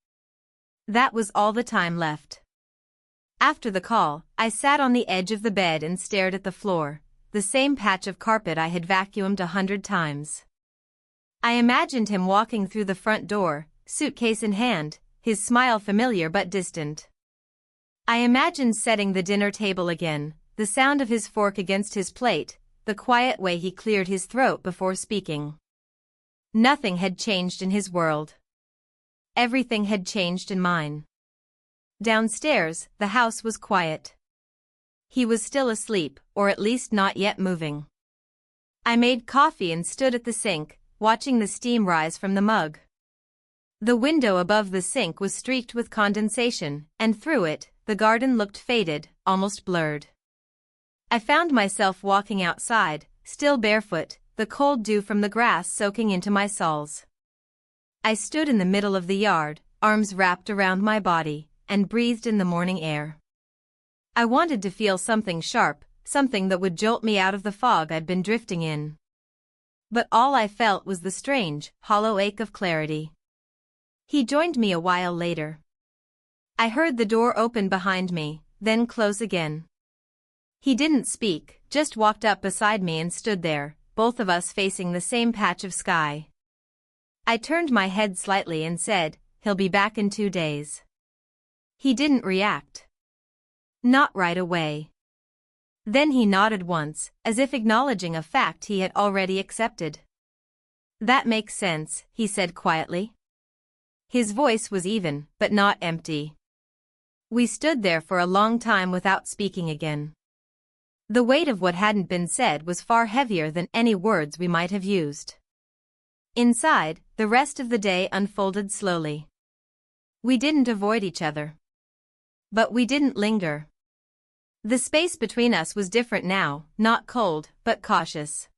That was all the time left. After the call, I sat on the edge of the bed and stared at the floor, the same patch of carpet I had vacuumed 100 times. I imagined him walking through the front door, suitcase in hand, his smile familiar but distant. I imagined setting the dinner table again, the sound of his fork against his plate, the quiet way he cleared his throat before speaking. Nothing had changed in his world. Everything had changed in mine. Downstairs, the house was quiet. He was still asleep, or at least not yet moving. I made coffee and stood at the sink, watching the steam rise from the mug. The window above the sink was streaked with condensation, and through it, the garden looked faded, almost blurred. I found myself walking outside, still barefoot, the cold dew from the grass soaking into my soles. I stood in the middle of the yard, arms wrapped around my body, and breathed in the morning air. I wanted to feel something sharp, something that would jolt me out of the fog I'd been drifting in. But all I felt was the strange, hollow ache of clarity. He joined me a while later. I heard the door open behind me, then close again. He didn't speak, just walked up beside me and stood there, both of us facing the same patch of sky. I turned my head slightly and said, "He'll be back in 2 days." He didn't react. Not right away. Then he nodded once, as if acknowledging a fact he had already accepted. "That makes sense," he said quietly. His voice was even, but not empty. We stood there for a long time without speaking again. The weight of what hadn't been said was far heavier than any words we might have used. Inside, the rest of the day unfolded slowly. We didn't avoid each other. But we didn't linger. The space between us was different now, not cold, but cautious.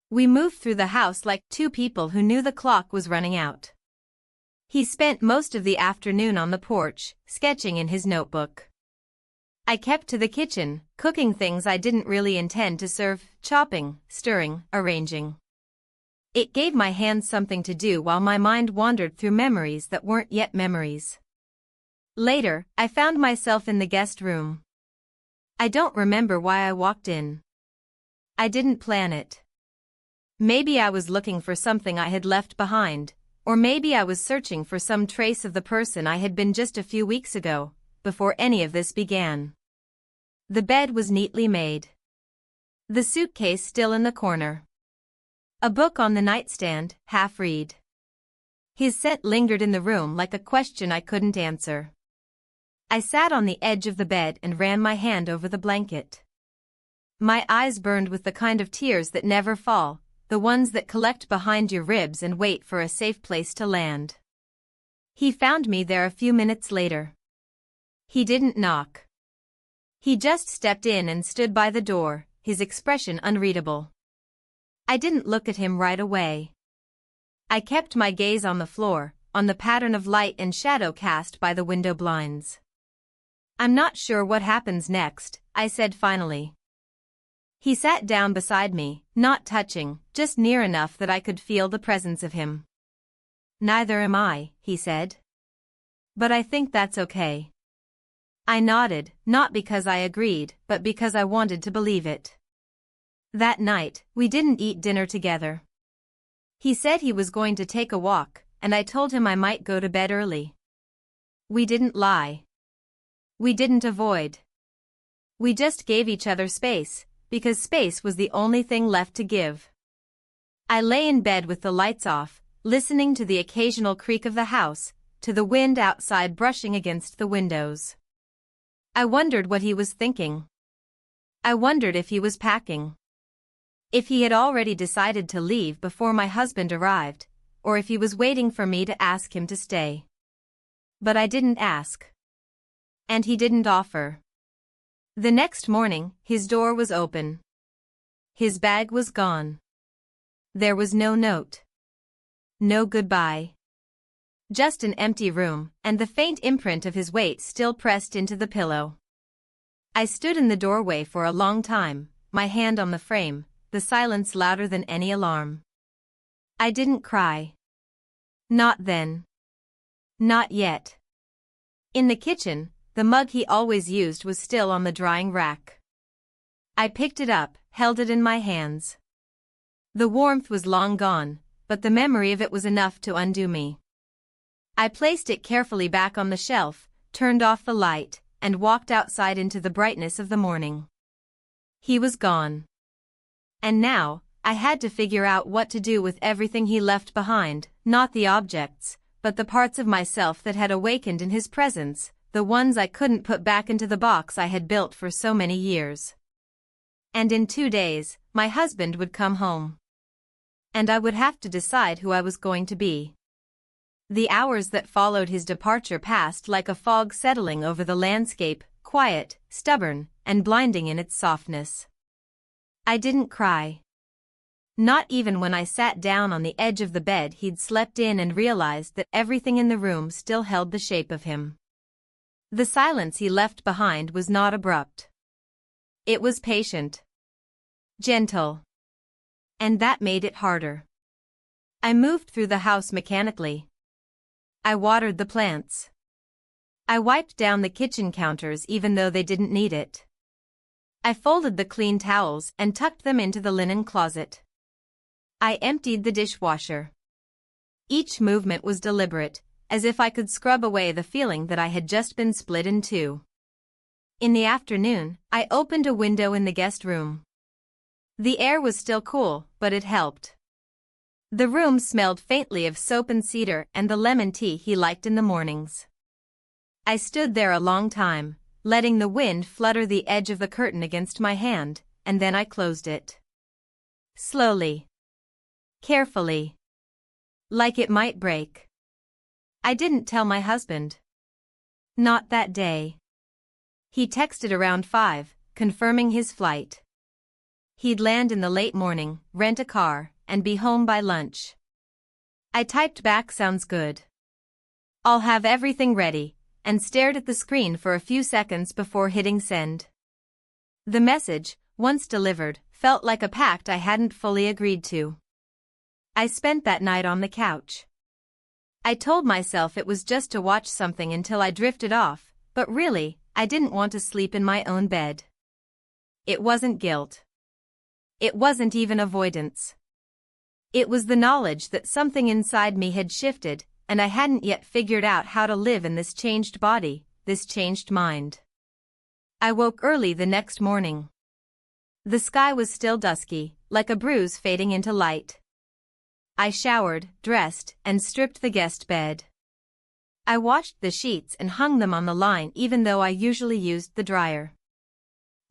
We moved through the house like two people who knew the clock was running out. He spent most of the afternoon on the porch, sketching in his notebook. I kept to the kitchen, cooking things I didn't really intend to serve, chopping, stirring, arranging. It gave my hands something to do while my mind wandered through memories that weren't yet memories. Later, I found myself in the guest room. I don't remember why I walked in. I didn't plan it. Maybe I was looking for something I had left behind, or maybe I was searching for some trace of the person I had been just a few weeks ago, before any of this began. The bed was neatly made. The suitcase still in the corner. A book on the nightstand, half read. His scent lingered in the room like a question I couldn't answer. I sat on the edge of the bed and ran my hand over the blanket. My eyes burned with the kind of tears that never fall, the ones that collect behind your ribs and wait for a safe place to land. He found me there a few minutes later. He didn't knock. He just stepped in and stood by the door, his expression unreadable. I didn't look at him right away. I kept my gaze on the floor, on the pattern of light and shadow cast by the window blinds. "I'm not sure what happens next," I said finally. He sat down beside me, not touching, just near enough that I could feel the presence of him. "Neither am I," he said. "But I think that's okay." I nodded, not because I agreed, but because I wanted to believe it. That night, we didn't eat dinner together. He said he was going to take a walk, and I told him I might go to bed early. We didn't lie. We didn't avoid. We just gave each other space, because space was the only thing left to give. I lay in bed with the lights off, listening to the occasional creak of the house, to the wind outside brushing against the windows. I wondered what he was thinking. I wondered if he was packing. If he had already decided to leave before my husband arrived, or if he was waiting for me to ask him to stay. But I didn't ask. And he didn't offer. The next morning, his door was open. His bag was gone. There was no note. No goodbye. Just an empty room, and the faint imprint of his weight still pressed into the pillow. I stood in the doorway for a long time, my hand on the frame, the silence louder than any alarm. I didn't cry. Not then. Not yet. In the kitchen, the mug he always used was still on the drying rack. I picked it up, held it in my hands. The warmth was long gone, but the memory of it was enough to undo me. I placed it carefully back on the shelf, turned off the light, and walked outside into the brightness of the morning. He was gone. And now, I had to figure out what to do with everything he left behind, not the objects, but the parts of myself that had awakened in his presence, the ones I couldn't put back into the box I had built for so many years. And in 2 days, my husband would come home. And I would have to decide who I was going to be. The hours that followed his departure passed like a fog settling over the landscape, quiet, stubborn, and blinding in its softness. I didn't cry. Not even when I sat down on the edge of the bed he'd slept in and realized that everything in the room still held the shape of him. The silence he left behind was not abrupt. It was patient. Gentle. And that made it harder. I moved through the house mechanically. I watered the plants. I wiped down the kitchen counters even though they didn't need it. I folded the clean towels and tucked them into the linen closet. I emptied the dishwasher. Each movement was deliberate, as if I could scrub away the feeling that I had just been split in two. In the afternoon, I opened a window in the guest room. The air was still cool, but it helped. The room smelled faintly of soap and cedar and the lemon tea he liked in the mornings. I stood there a long time, letting the wind flutter the edge of the curtain against my hand, and then I closed it. Slowly. Carefully. Like it might break. I didn't tell my husband. Not that day. He texted around 5, confirming his flight. He'd land in the late morning, rent a car, and be home by lunch. I typed back sounds good. I'll have everything ready, and stared at the screen for a few seconds before hitting send. The message, once delivered, felt like a pact I hadn't fully agreed to. I spent that night on the couch. I told myself it was just to watch something until I drifted off, but really, I didn't want to sleep in my own bed. It wasn't guilt. It wasn't even avoidance. It was the knowledge that something inside me had shifted, and I hadn't yet figured out how to live in this changed body, this changed mind. I woke early the next morning. The sky was still dusky, like a bruise fading into light. I showered, dressed, and stripped the guest bed. I washed the sheets and hung them on the line even though I usually used the dryer.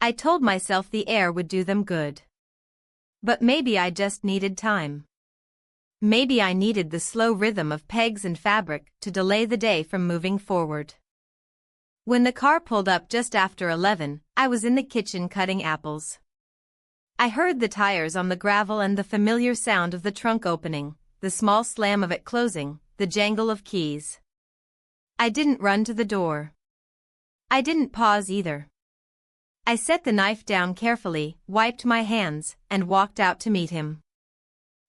I told myself the air would do them good. But maybe I just needed time. Maybe I needed the slow rhythm of pegs and fabric to delay the day from moving forward. When the car pulled up just after 11, I was in the kitchen cutting apples. I heard the tires on the gravel and the familiar sound of the trunk opening, the small slam of it closing, the jangle of keys. I didn't run to the door. I didn't pause either. I set the knife down carefully, wiped my hands, and walked out to meet him.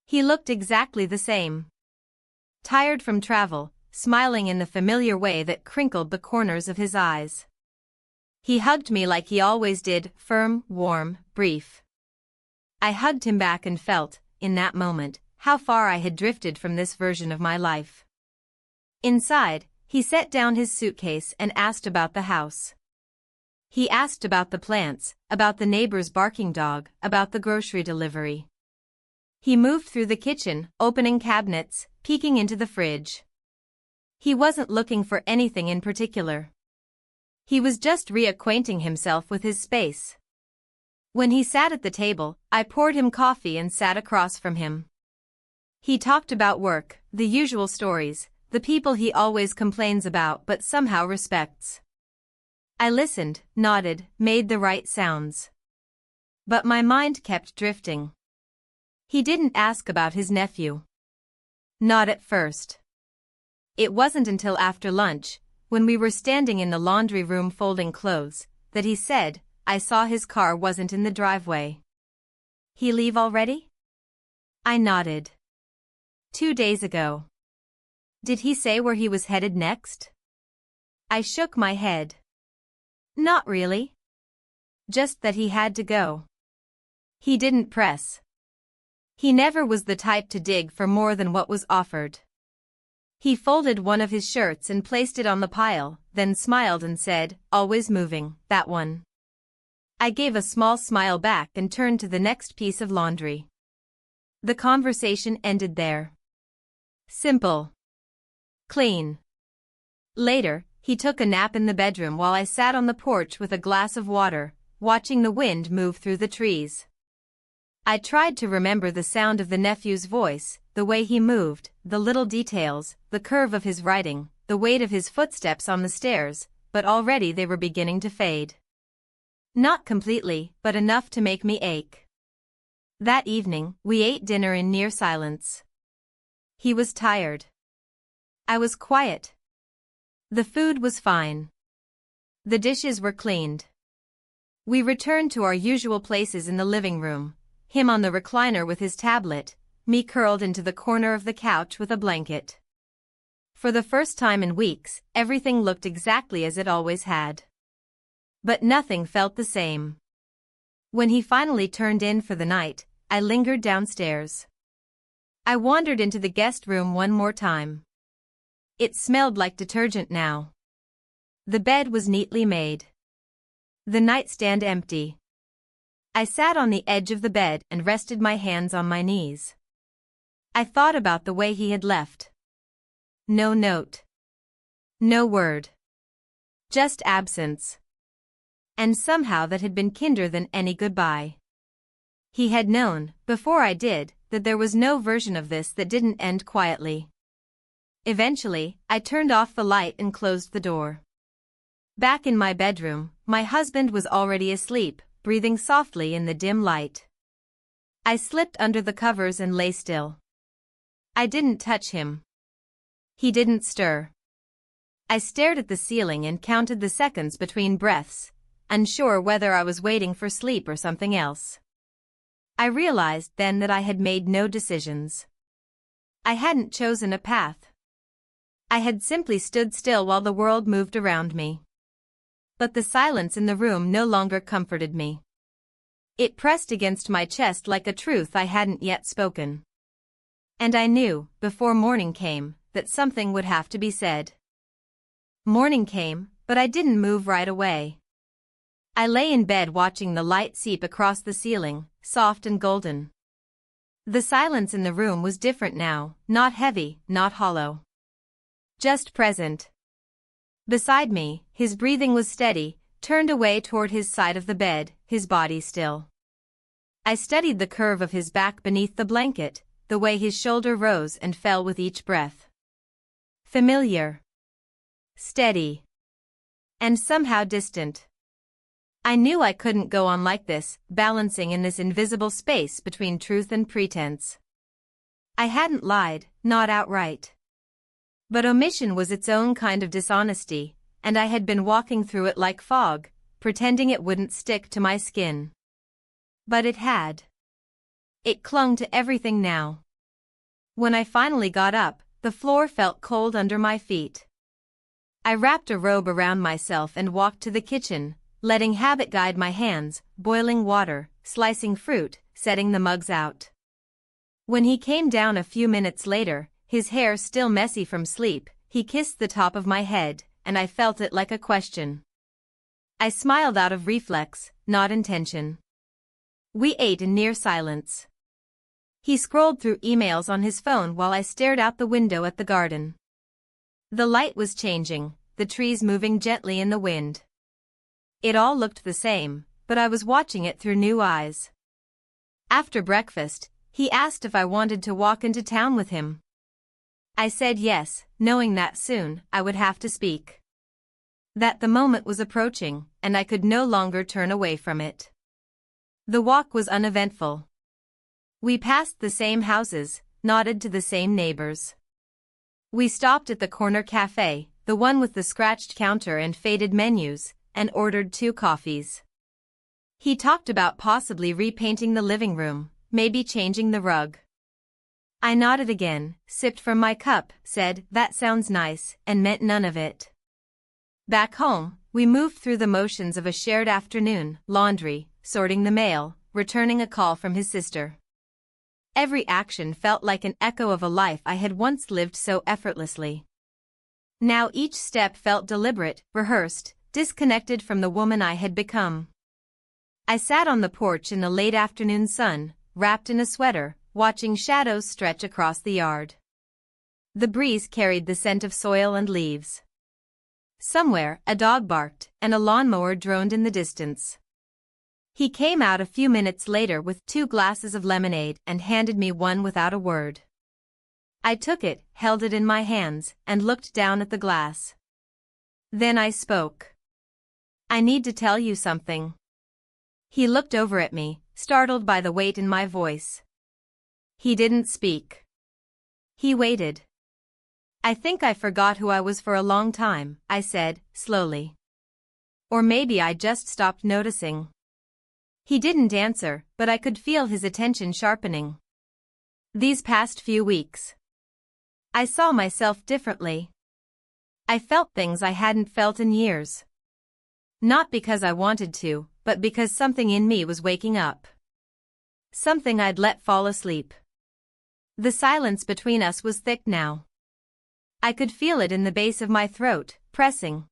He looked exactly the same. Tired from travel, smiling in the familiar way that crinkled the corners of his eyes. He hugged me like he always did, firm, warm, brief. I hugged him back and felt, in that moment, how far I had drifted from this version of my life. Inside, he set down his suitcase and asked about the house. He asked about the plants, about the neighbor's barking dog, about the grocery delivery. He moved through the kitchen, opening cabinets, peeking into the fridge. He wasn't looking for anything in particular. He was just reacquainting himself with his space. When he sat at the table, I poured him coffee and sat across from him. He talked about work, the usual stories, the people he always complains about but somehow respects. I listened, nodded, made the right sounds. But my mind kept drifting. He didn't ask about his nephew. Not at first. It wasn't until after lunch, when we were standing in the laundry room folding clothes, that he said, I saw his car wasn't in the driveway. He leave already? I nodded. 2 days ago. Did he say where he was headed next? I shook my head. Not really. Just that he had to go. He didn't press. He never was the type to dig for more than what was offered. He folded one of his shirts and placed it on the pile, then smiled and said, "Always moving, that one." I gave a small smile back and turned to the next piece of laundry. The conversation ended there. Simple. Clean. Later, he took a nap in the bedroom while I sat on the porch with a glass of water, watching the wind move through the trees. I tried to remember the sound of the nephew's voice, the way he moved, the little details, the curve of his writing, the weight of his footsteps on the stairs, but already they were beginning to fade. Not completely, but enough to make me ache. That evening, we ate dinner in near silence. He was tired. I was quiet. The food was fine. The dishes were cleaned. We returned to our usual places in the living room, him on the recliner with his tablet, me curled into the corner of the couch with a blanket. For the first time in weeks, everything looked exactly as it always had. But nothing felt the same. When he finally turned in for the night, I lingered downstairs. I wandered into the guest room one more time. It smelled like detergent now. The bed was neatly made. The nightstand empty. I sat on the edge of the bed and rested my hands on my knees. I thought about the way he had left. No note. No word. Just absence. And somehow that had been kinder than any goodbye. He had known, before I did, that there was no version of this that didn't end quietly. Eventually, I turned off the light and closed the door. Back in my bedroom, my husband was already asleep, breathing softly in the dim light. I slipped under the covers and lay still. I didn't touch him. He didn't stir. I stared at the ceiling and counted the seconds between breaths, unsure whether I was waiting for sleep or something else. I realized then that I had made no decisions. I hadn't chosen a path. I had simply stood still while the world moved around me. But the silence in the room no longer comforted me. It pressed against my chest like a truth I hadn't yet spoken. And I knew, before morning came, that something would have to be said. Morning came, but I didn't move right away. I lay in bed watching the light seep across the ceiling, soft and golden. The silence in the room was different now, not heavy, not hollow. Just present. Beside me, his breathing was steady, turned away toward his side of the bed, his body still. I studied the curve of his back beneath the blanket, the way his shoulder rose and fell with each breath. Familiar. Steady. And somehow distant. I knew I couldn't go on like this, balancing in this invisible space between truth and pretense. I hadn't lied, not outright. But omission was its own kind of dishonesty, and I had been walking through it like fog, pretending it wouldn't stick to my skin. But it had. It clung to everything now. When I finally got up, the floor felt cold under my feet. I wrapped a robe around myself and walked to the kitchen, letting habit guide my hands, boiling water, slicing fruit, setting the mugs out. When he came down a few minutes later, his hair still messy from sleep, he kissed the top of my head, and I felt it like a question. I smiled out of reflex, not intention. We ate in near silence. He scrolled through emails on his phone while I stared out the window at the garden. The light was changing, the trees moving gently in the wind. It all looked the same, but I was watching it through new eyes. After breakfast, he asked if I wanted to walk into town with him. I said yes, knowing that soon I would have to speak. That the moment was approaching, and I could no longer turn away from it. The walk was uneventful. We passed the same houses, nodded to the same neighbors. We stopped at the corner cafe, the one with the scratched counter and faded menus, and ordered 2 coffees. He talked about possibly repainting the living room, maybe changing the rug. I nodded again, sipped from my cup, said, "That sounds nice," and meant none of it. Back home, we moved through the motions of a shared afternoon, laundry, sorting the mail, returning a call from his sister. Every action felt like an echo of a life I had once lived so effortlessly. Now each step felt deliberate, rehearsed, disconnected from the woman I had become. I sat on the porch in the late afternoon sun, wrapped in a sweater, watching shadows stretch across the yard. The breeze carried the scent of soil and leaves. Somewhere, a dog barked, and a lawnmower droned in the distance. He came out a few minutes later with 2 glasses of lemonade and handed me one without a word. I took it, held it in my hands, and looked down at the glass. Then I spoke. "I need to tell you something." He looked over at me, startled by the weight in my voice. He didn't speak. He waited. "I think I forgot who I was for a long time," I said, slowly. "Or maybe I just stopped noticing." He didn't answer, but I could feel his attention sharpening. These past few weeks, I saw myself differently. I felt things I hadn't felt in years. Not because I wanted to, but because something in me was waking up. Something I'd let fall asleep. The silence between us was thick now. I could feel it in the base of my throat, pressing.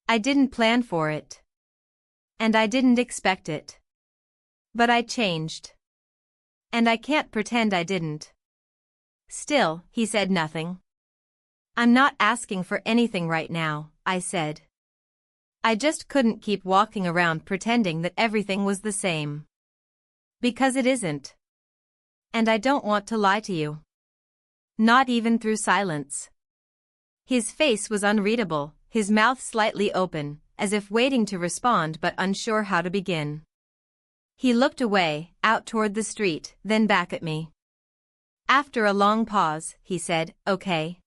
I didn't plan for it. And I didn't expect it. But I changed. And I can't pretend I didn't. Still, he said nothing. "I'm not asking for anything right now," I said. I just couldn't keep walking around pretending that everything was the same. Because it isn't. And I don't want to lie to you. Not even through silence. His face was unreadable, his mouth slightly open, as if waiting to respond but unsure how to begin. He looked away, out toward the street, then back at me. After a long pause, he said, "Okay."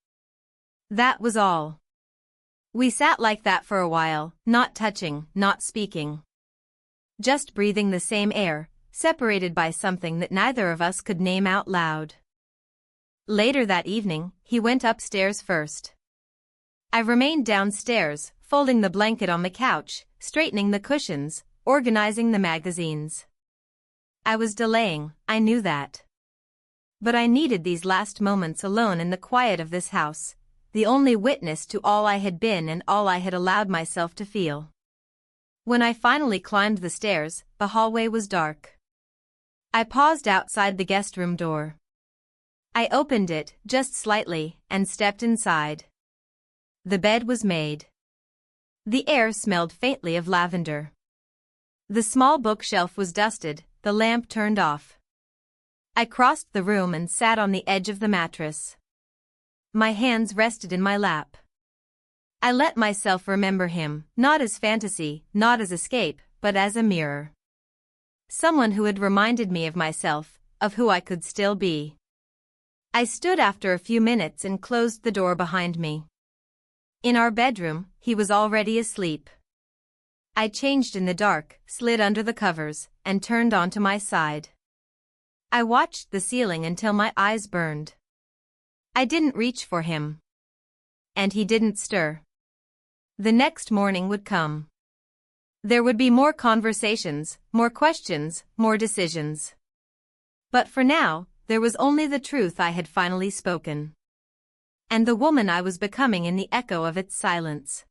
That was all. We sat like that for a while, not touching, not speaking. Just breathing the same air, separated by something that neither of us could name out loud. Later that evening, he went upstairs first. I remained downstairs, folding the blanket on the couch, straightening the cushions, organizing the magazines. I was delaying, I knew that. But I needed these last moments alone in the quiet of this house, the only witness to all I had been and all I had allowed myself to feel. When I finally climbed the stairs, the hallway was dark. I paused outside the guest room door. I opened it, just slightly, and stepped inside. The bed was made. The air smelled faintly of lavender. The small bookshelf was dusted, the lamp turned off. I crossed the room and sat on the edge of the mattress. My hands rested in my lap. I let myself remember him, not as fantasy, not as escape, but as a mirror. Someone who had reminded me of myself, of who I could still be. I stood after a few minutes and closed the door behind me. In our bedroom, he was already asleep. I changed in the dark, slid under the covers, and turned onto my side. I watched the ceiling until my eyes burned. I didn't reach for him. And he didn't stir. The next morning would come. There would be more conversations, more questions, more decisions. But for now, there was only the truth I had finally spoken. And the woman I was becoming in the echo of its silence.